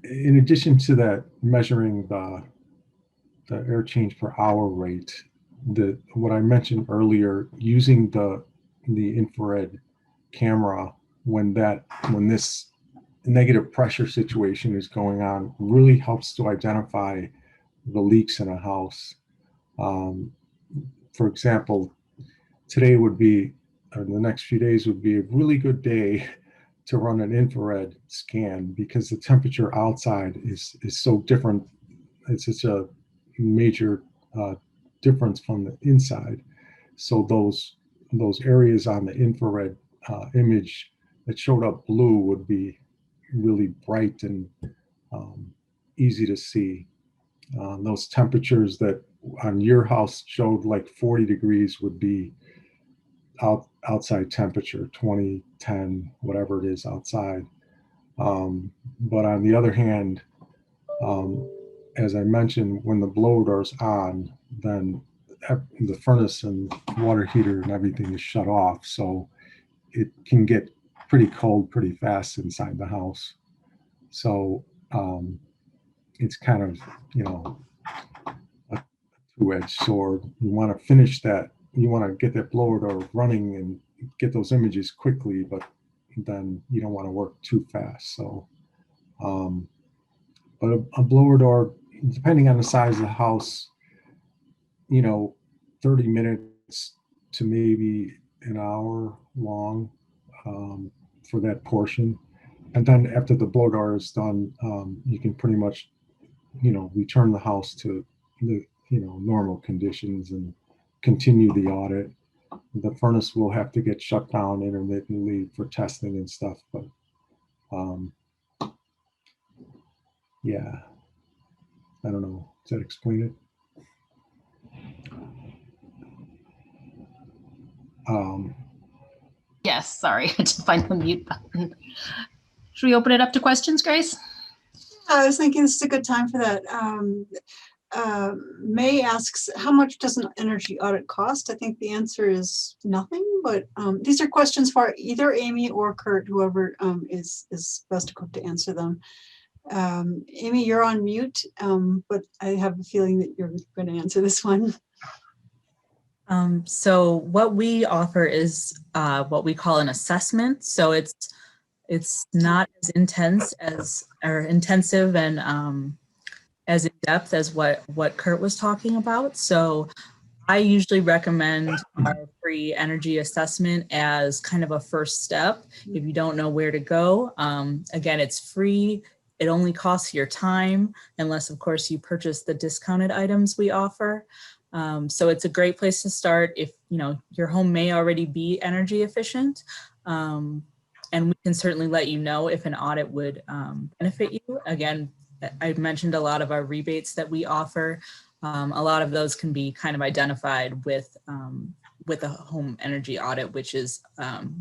S4: in addition to that, measuring the air change per hour rate, what I mentioned earlier, using the infrared camera when this negative pressure situation is going on really helps to identify the leaks in a house. For example, today would be, or the next few days would be a really good day to run an infrared scan, because the temperature outside is so different. It's such a major difference from the inside. So those areas on the infrared image that showed up blue would be really bright and easy to see. Those temperatures that on your house showed like 40 degrees would be outside temperature, 20, 10, whatever it is outside. But on the other hand, as I mentioned, when the blower door's on, then the furnace and water heater and everything is shut off. So it can get pretty cold pretty fast inside the house. So it's kind of, a two-edged sword. You want to finish that. You want to get that blower door running and get those images quickly, but then you don't want to work too fast. So, but a blower door, depending on the size of the house, 30 minutes to maybe an hour long for that portion. And then after the blower door is done, you can pretty much, return the house to the, normal conditions and continue the audit. The furnace will have to get shut down intermittently for testing and stuff, but yeah, I don't know. Does that explain it?
S2: Yes, sorry, I had to find the mute button. Should we open it up to questions, Grace?
S1: I was thinking this is a good time for that. May asks, how much does an energy audit cost? I think the answer is nothing, but these are questions for either Amy or Kurt, whoever is best equipped to answer them. Amy, you're on mute, but I have a feeling that you're going to answer this one.
S3: So what we offer is what we call an assessment. So it's not as intense as, or intensive and as in depth as what Kurt was talking about. So I usually recommend our free energy assessment as kind of a first step if you don't know where to go. Again, it's free. It only costs your time, unless of course you purchase the discounted items we offer. So it's a great place to start if your home may already be energy efficient. And we can certainly let you know if an audit would benefit you. Again, I mentioned a lot of our rebates that we offer. A lot of those can be kind of identified with a home energy audit, which is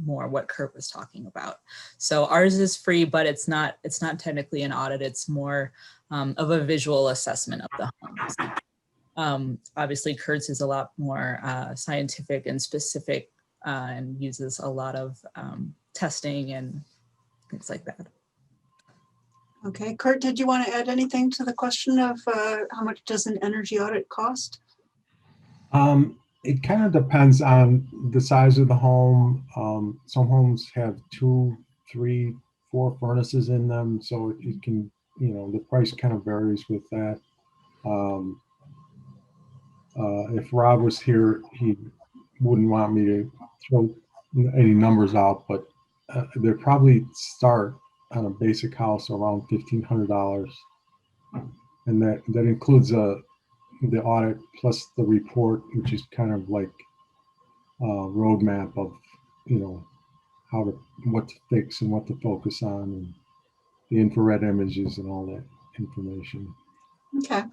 S3: more what Kurt was talking about. So ours is free, but it's not technically an audit. It's more of a visual assessment of the homes. Obviously, Kurt's is a lot more scientific and specific and uses a lot of testing and things like that.
S1: Okay, Kurt, did you want to add anything to the question of how much does an energy audit cost?
S4: It kind of depends on the size of the home. Some homes have 2, 3, 4 furnaces in them, so it can, the price kind of varies with that. If Rob was here, he wouldn't want me to throw any numbers out, but they probably start on a basic house around $1,500, and that includes the audit plus the report, which is kind of like a roadmap of what to fix and what to focus on, and the infrared images and all that information.
S1: Okay.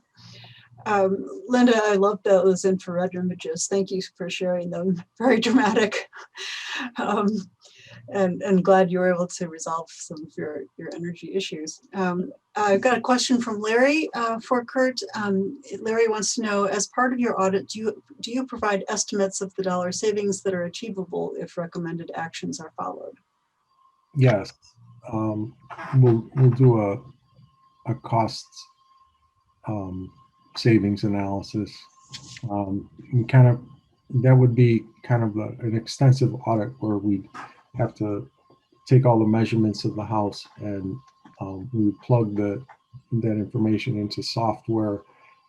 S1: Linda, I love those infrared images. Thank you for sharing them. Very dramatic. And glad you were able to resolve some of your energy issues. I've got a question from Larry for Kurt. Larry wants to know, as part of your audit, do you provide estimates of the dollar savings that are achievable if recommended actions are followed?
S4: Yes, we'll do a cost savings analysis. That would be kind of an extensive audit where we have to take all the measurements of the house, and we would plug that information into software,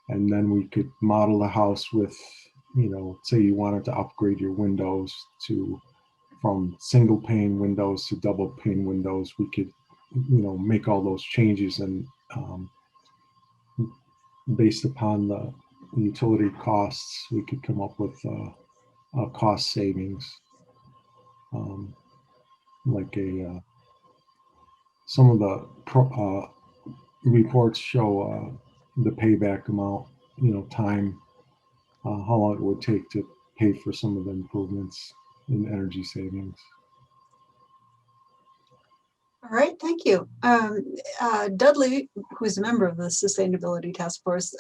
S4: and then we could model the house with, say you wanted to upgrade your windows from single pane windows to double pane windows. We could, make all those changes, and based upon the utility costs, we could come up with a cost savings. Some of the reports show the payback amount, time, how long it would take to pay for some of the improvements in energy savings.
S1: All right, thank you. Dudley, who's a member of the Sustainability Task Force,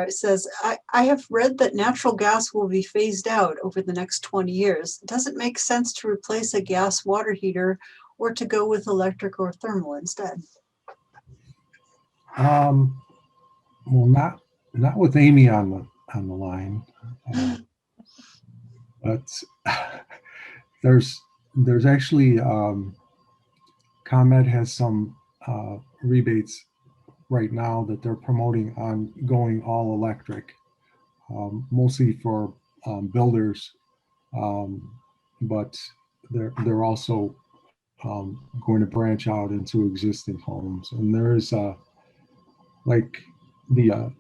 S1: says, I have read that natural gas will be phased out over the next 20 years. Does it make sense to replace a gas water heater or to go with electric or thermal instead?
S4: Well, not with Amy on the line, but there's actually ComEd has some rebates right now that they're promoting on going all electric, mostly for builders, but they're also going to branch out into existing homes. And there is like the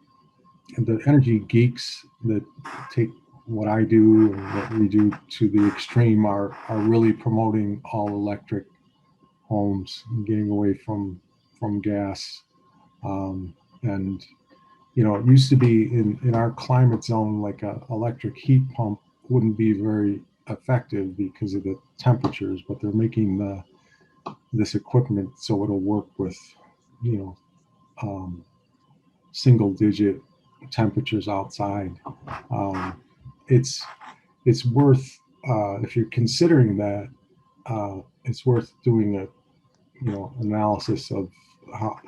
S4: energy geeks that take what I do and what we do to the extreme are really promoting all electric homes and getting away from gas. And it used to be in our climate zone, like a electric heat pump wouldn't be very effective because of the temperatures, but they're making this equipment so it'll work with single digit temperatures outside. It's worth, if you're considering that, it's worth doing a analysis of how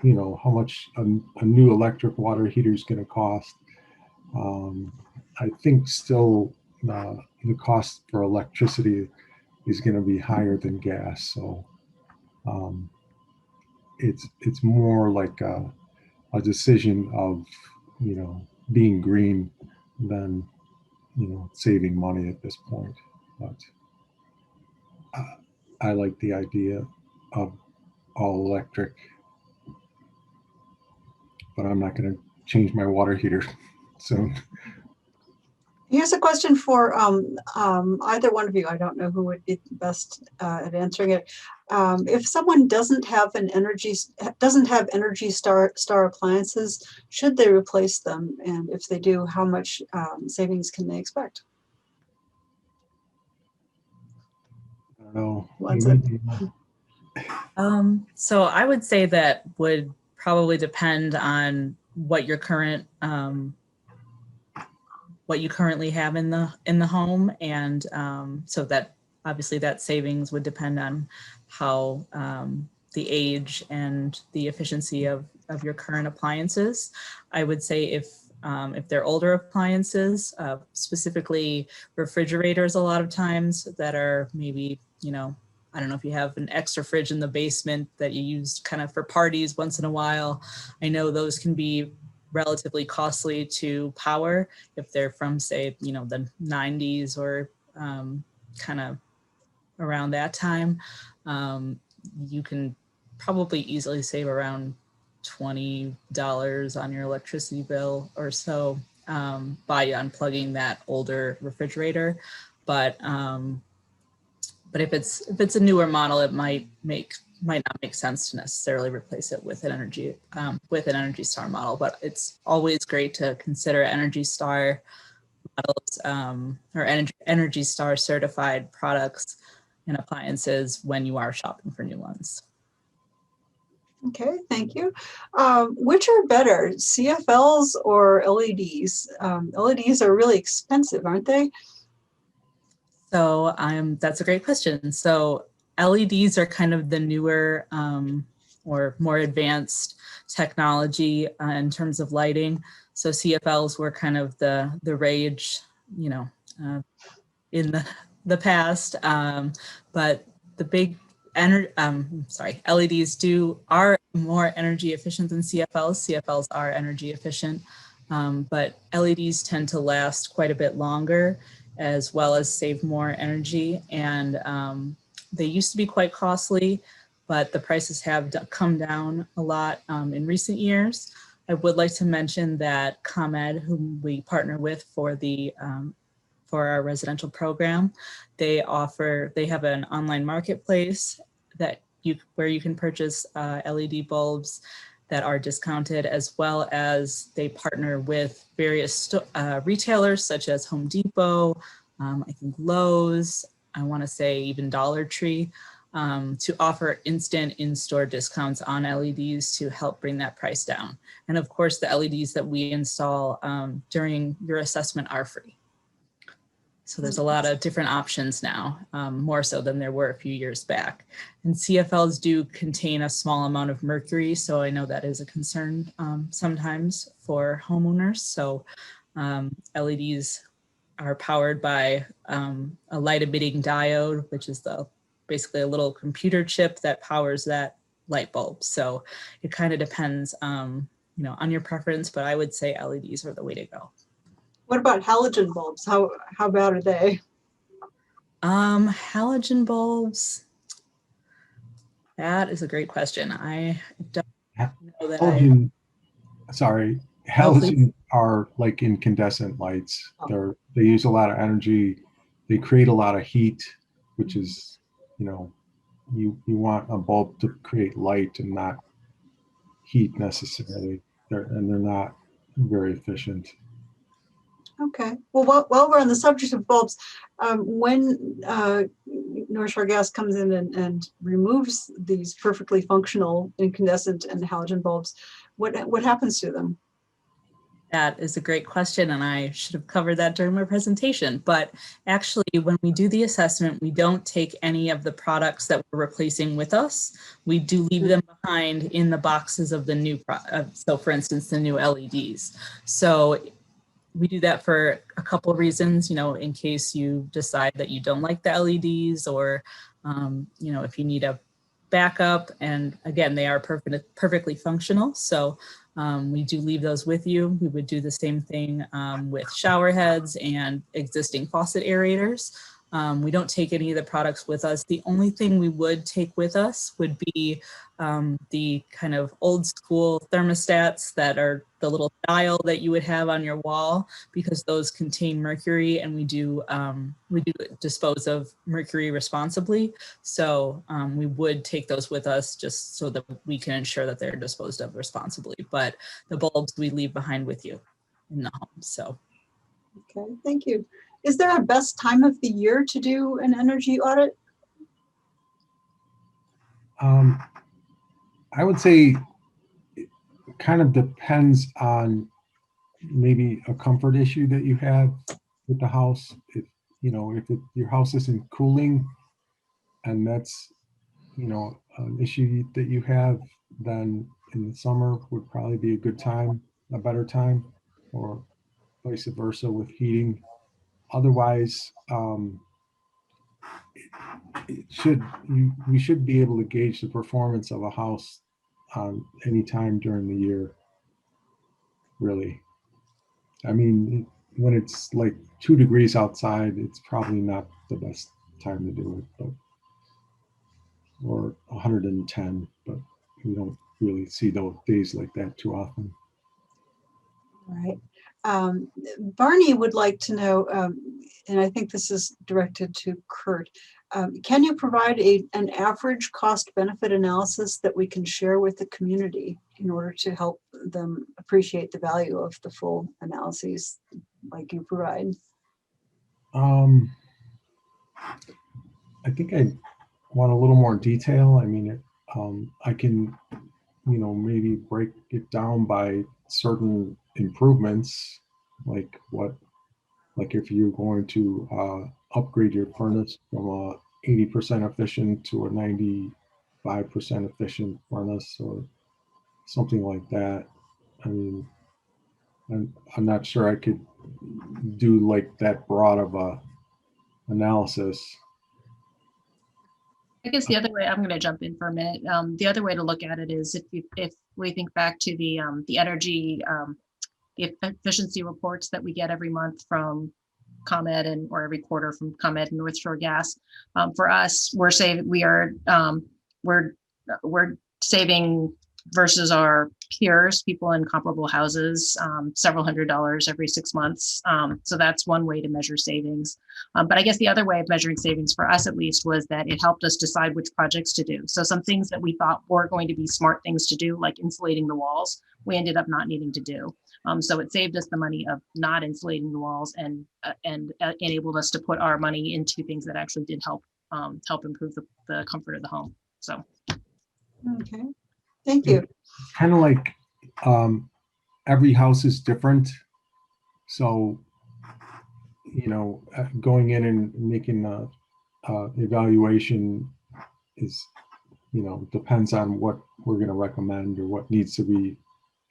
S4: much a new electric water heater is going to cost. I think still the cost for electricity is going to be higher than gas, so it's more like a decision of being green than saving money at this point. But I like the idea of all electric, but I'm not going to change my water heater soon.
S1: Here's a question for either one of you. I don't know who would be best at answering it. If someone doesn't have Energy Star appliances, should they replace them? And if they do, how much savings can they expect?
S4: I don't
S1: know.
S3: So I would say that would probably depend on what your current what you currently have in the home, and so that obviously that savings would depend on how the age and the efficiency of your current appliances. I would say if they're older appliances, specifically refrigerators, a lot of times that are maybe, I don't know if you have an extra fridge in the basement that you use kind of for parties once in a while. I know those can be relatively costly to power if they're from, say, the 90s or kind of around that time. You can probably easily save around $20 on your electricity bill or so by unplugging that older refrigerator. But But if it's a newer model, it might not make sense to necessarily replace it with an Energy Star model. But it's always great to consider Energy Star models or Energy Star certified products and appliances when you are shopping for new ones.
S1: Okay, thank you. Which are better, CFLs or LEDs? LEDs are really expensive, aren't they?
S3: So that's a great question. So LEDs are kind of the newer or more advanced technology in terms of lighting. So CFLs were kind of the rage, in the past. But the big LEDs are more energy efficient than CFLs. CFLs are energy efficient, but LEDs tend to last quite a bit longer, as well as save more energy. And they used to be quite costly, but the prices have come down a lot in recent years. I would like to mention that ComEd, whom we partner with for our residential program, they have an online marketplace where you can purchase LED bulbs that are discounted, as well as they partner with various retailers such as Home Depot, I think Lowe's, I want to say even Dollar Tree, to offer instant in-store discounts on LEDs to help bring that price down. And of course, the LEDs that we install during your assessment are free. So there's a lot of different options now, more so than there were a few years back. And CFLs do contain a small amount of mercury, so I know that is a concern sometimes for homeowners. So LEDs are powered by a light emitting diode, which is basically a little computer chip that powers that light bulb. So it kind of depends on your preference, but I would say LEDs are the way to go.
S1: What about halogen bulbs? How bad are they?
S3: Halogen bulbs. That is a great question. I don't know that.
S4: Halogen,
S3: please.
S4: halogen are like incandescent lights. They use a lot of energy. They create a lot of heat, which is, you want a bulb to create light and not heat necessarily. They're not very efficient.
S1: Okay. Well, while we're on the subject of bulbs, when North Shore Gas comes in and removes these perfectly functional incandescent and halogen bulbs, what happens to them?
S3: That is a great question, and I should have covered that during my presentation. But actually, when we do the assessment, we don't take any of the products that we're replacing with us. We do leave them behind in the boxes of the new so for instance, the new LEDs. So we do that for a couple of reasons, in case you decide that you don't like the LEDs, or, if you need a backup. And again, they are perfectly functional. So we do leave those with you. We would do the same thing with shower heads and existing faucet aerators. We don't take any of the products with us. The only thing we would take with us would be the kind of old school thermostats that are the little dial that you would have on your wall, because those contain mercury, and we do dispose of mercury responsibly. So we would take those with us just so that we can ensure that they're disposed of responsibly. But the bulbs we leave behind with you in the home. So.
S1: Okay, thank you. Is there a best time of the year to do an energy audit?
S4: I would say it kind of depends on maybe a comfort issue that you have with the house. If your house isn't cooling, and that's an issue that you have, then in the summer would probably be a good time, a better time, or vice versa with heating. Otherwise, we should be able to gauge the performance of a house any time during the year, really. I mean, when it's like 2 degrees outside, it's probably not the best time to do it, or 110, but we don't really see those days like that too often.
S1: Right. Barney would like to know, and I think this is directed to Kurt, can you provide an average cost benefit analysis that we can share with the community in order to help them appreciate the value of the full analyses like you provide?
S4: I think I want a little more detail. I mean, I can, maybe break it down by certain improvements, like if you're going to upgrade your furnace from a 80% efficient to a 95% efficient furnace or something like that. I mean, I'm not sure I could do like that broad of a analysis.
S2: I guess the other way, I'm going to jump in for a minute. The other way to look at it is if we think back to the energy, the efficiency reports that we get every month from ComEd or every quarter from ComEd and North Shore Gas. For us, we're saving versus our peers, people in comparable houses, several $100s every 6 months. So that's one way to measure savings. But I guess the other way of measuring savings for us, at least, was that it helped us decide which projects to do. So some things that we thought were going to be smart things to do, like insulating the walls, we ended up not needing to do. So it saved us the money of not insulating the walls and enabled us to put our money into things that actually did help improve the comfort of the home. So.
S1: Okay, thank you.
S4: Kind of like every house is different. So, going in and making a evaluation is, depends on what we're going to recommend or what needs to be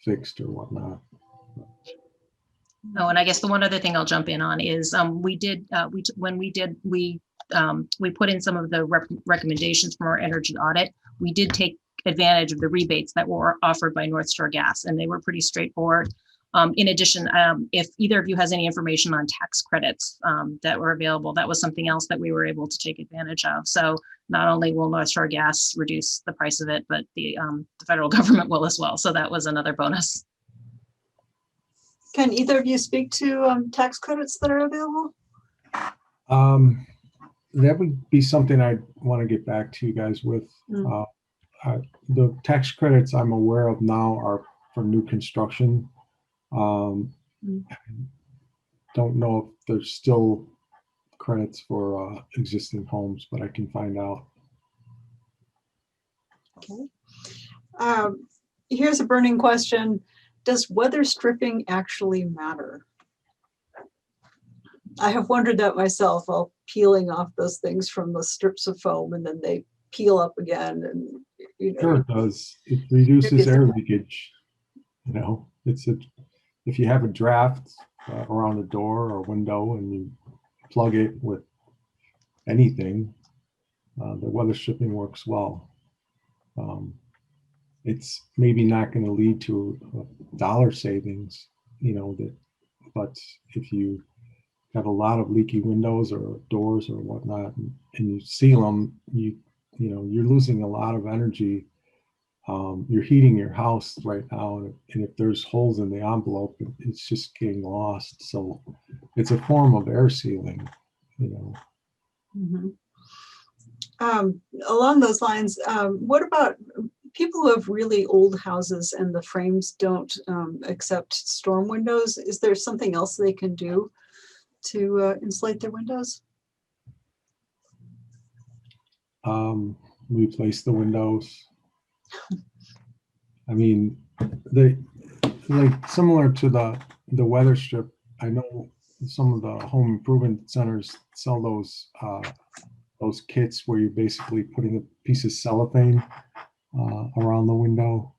S4: fixed or whatnot.
S2: Oh, and I guess the one other thing I'll jump in on is we put in some of the recommendations from our energy audit. We did take advantage of the rebates that were offered by North Shore Gas, and they were pretty straightforward. In addition, if either of you has any information on tax credits that were available, that was something else that we were able to take advantage of. So not only will North Shore Gas reduce the price of it, but the federal government will as well. So that was another bonus.
S1: Can either of you speak to tax credits that are available?
S4: That would be something I'd want to get back to you guys with. The tax credits I'm aware of now are for new construction. Don't know if there's still credits for existing homes, but I can find out.
S1: Okay. Here's a burning question. Does weather stripping actually matter? I have wondered that myself while peeling off those things from the strips of foam, and then they peel up again. And
S4: Sure, it does. It reduces air leakage. If you have a draft around a door or window and you plug it with anything, the weather stripping works well. It's maybe not going to lead to a dollar savings, but if you have a lot of leaky windows or doors or whatnot, and you seal them, you're losing a lot of energy. You're heating your house right now, and if there's holes in the envelope, it's just getting lost. So it's a form of air sealing,
S1: Mm-hmm. Along those lines, what about people who have really old houses and the frames don't accept storm windows? Is there something else they can do to insulate their windows?
S4: Replace the windows. I mean, similar to the weather strip. I know some of the home improvement centers sell those kits where you're basically putting a piece of cellophane around the window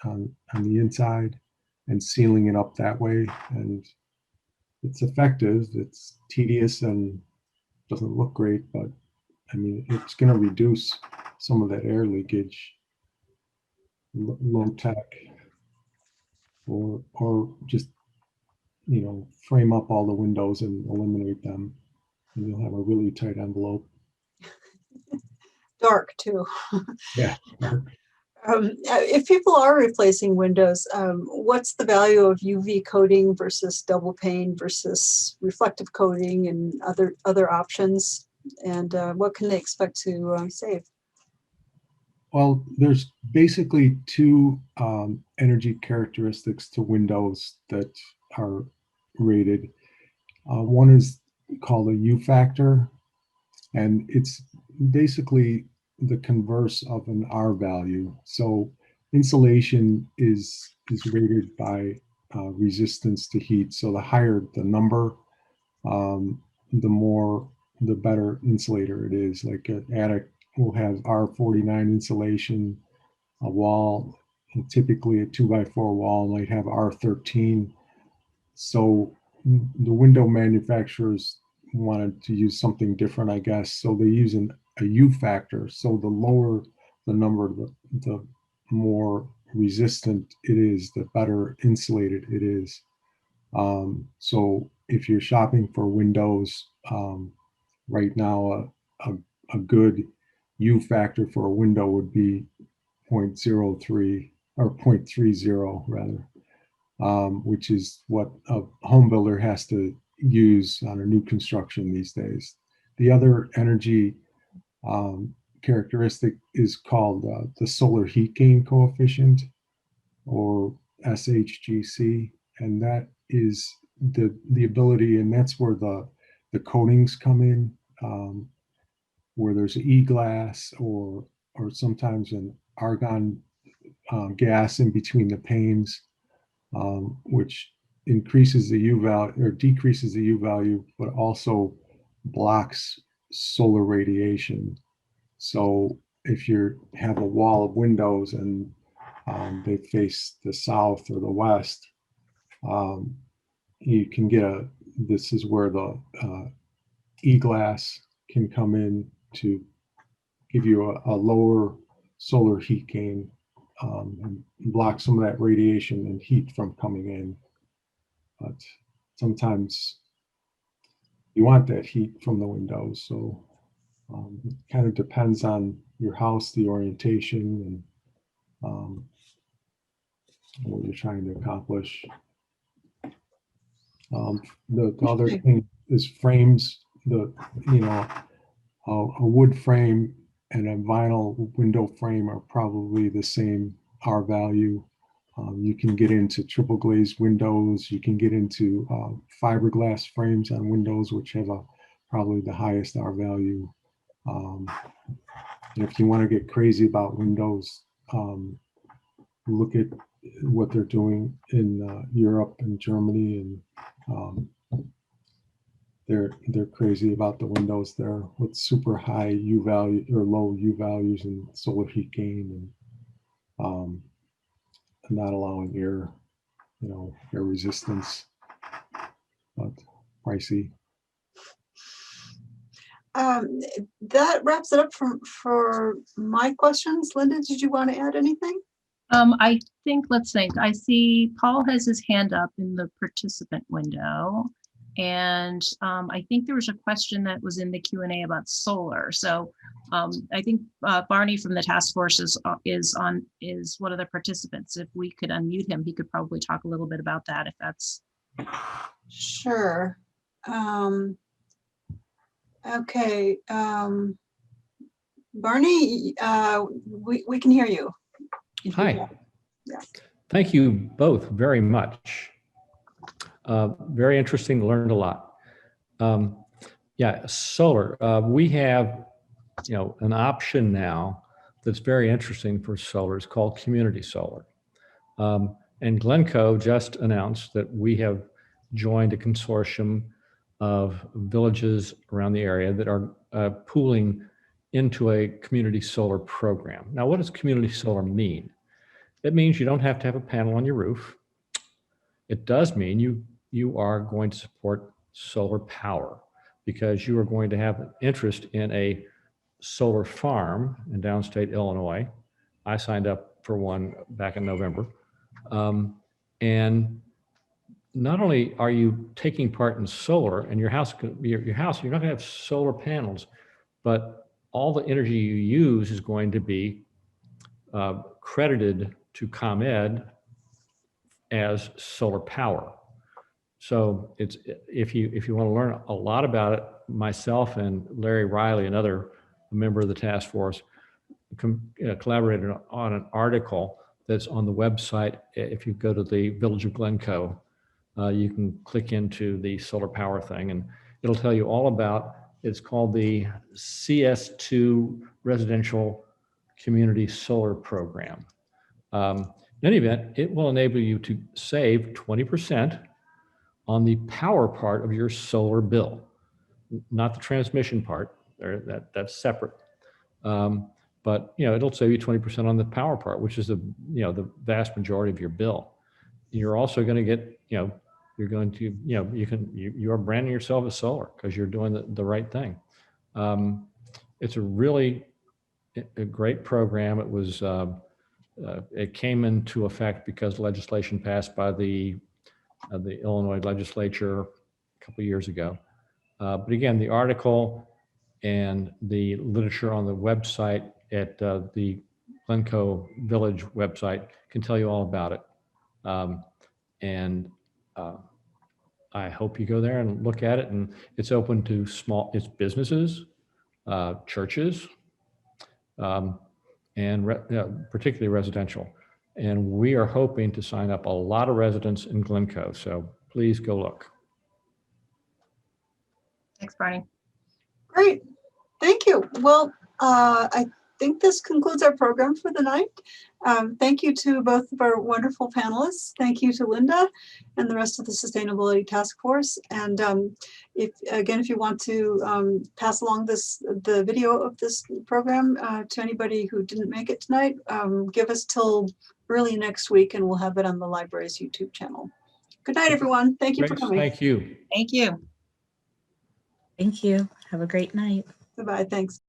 S4: on the inside and sealing it up that way. And it's effective. It's tedious and doesn't look great, but I mean, it's going to reduce some of that air leakage. Low tech, or just frame up all the windows and eliminate them, and you'll have a really tight envelope.
S1: Dark too.
S4: Yeah.
S1: If people are replacing windows, what's the value of UV coating versus double pane versus reflective coating and other options? And what can they expect to save?
S4: Well, there's basically two energy characteristics to windows that are rated. One is called a U factor, and it's basically the converse of an R value. So insulation is rated by resistance to heat. So the higher the number, the better insulator it is. Like an attic will have R49 insulation. A wall, typically a 2x4 wall, might have R13. So the window manufacturers wanted to use something different, I guess. So they use a U factor. So the lower the number, the more resistant it is, the better insulated it is. So if you're shopping for windows, right now, a good U factor for a window would be 0.03 or 0.30 rather, which is what a home builder has to use on a new construction these days. The other energy characteristic is called the solar heat gain coefficient, or SHGC, and that is the ability, and that's where the coatings come in, where there's e-glass or sometimes an argon gas in between the panes, which increases the U value or decreases the U value, but also blocks solar radiation. So if you have a wall of windows and they face the south or the west, you can get this is where the e-glass can come in to give you a lower solar heat gain, and block some of that radiation and heat from coming in. But sometimes you want that heat from the windows. So it kind of depends on your house, the orientation, and what you're trying to accomplish. The other thing is frames. A wood frame and a vinyl window frame are probably the same R value. You can get into triple glazed windows. You can get into fiberglass frames on windows, which have probably the highest R value. If you want to get crazy about windows, look at what they're doing in Europe and Germany, and they're crazy about the windows there with super high U value or low U values and solar heat gain, and not allowing air resistance, but pricey.
S1: That wraps it up for my questions. Linda, did you want to add anything?
S2: I think, let's think. I see Paul has his hand up in the participant window. And I think there was a question that was in the Q&A about solar. So I think Barney from the task force is one of the participants. If we could unmute him, he could probably talk a little bit about that, if that's.
S1: Sure. Okay. Barney, we can hear you.
S5: Hi.
S1: Yeah.
S5: Thank you both very much. Very interesting, learned a lot. Yeah, solar. We have, an option now that's very interesting for solar. It's called community solar. And Glencoe just announced that we have joined a consortium of villages around the area that are pooling into a community solar program. Now, what does community solar mean? It means you don't have to have a panel on your roof. It does mean you are going to support solar power, because you are going to have an interest in a solar farm in downstate Illinois. I signed up for one back in November. And not only are you taking part in solar, and your house, you're not going to have solar panels, but all the energy you use is going to be credited to ComEd as solar power. So it's, if you want to learn a lot about it, myself and Larry Riley, another member of the task force, collaborated on an article that's on the website. If you go to the Village of Glencoe, you can click into the solar power thing and it'll tell you all about, it's called the CS2 Residential Community Solar Program. In any event, it will enable you to save 20% on the power part of your solar bill, not the transmission part. That's separate. But it'll save you 20% on the power part, which is the vast majority of your bill. You're also going to get you're going to you are branding yourself as solar because you're doing the right thing. It's a really a great program. It was it came into effect because legislation passed by the Illinois legislature a couple of years ago. But again, the article and the literature on the website at the Glencoe Village website can tell you all about it. I hope you go there and look at it. And it's open to it's businesses, churches, and particularly residential. And we are hoping to sign up a lot of residents in Glencoe. So please go look.
S2: Thanks, Barney.
S1: Great, thank you. Well, I think this concludes our program for the night. Thank you to both of our wonderful panelists. Thank you to Linda and the rest of the Sustainability Task Force. And if you want to pass along the video of this program to anybody who didn't make it tonight, give us till early next week and we'll have it on the library's YouTube channel. Good night, everyone. Thank you for
S5: Grace,
S1: coming.
S5: thank you.
S2: Thank you.
S3: Thank you. Have a great night.
S1: Goodbye, thanks.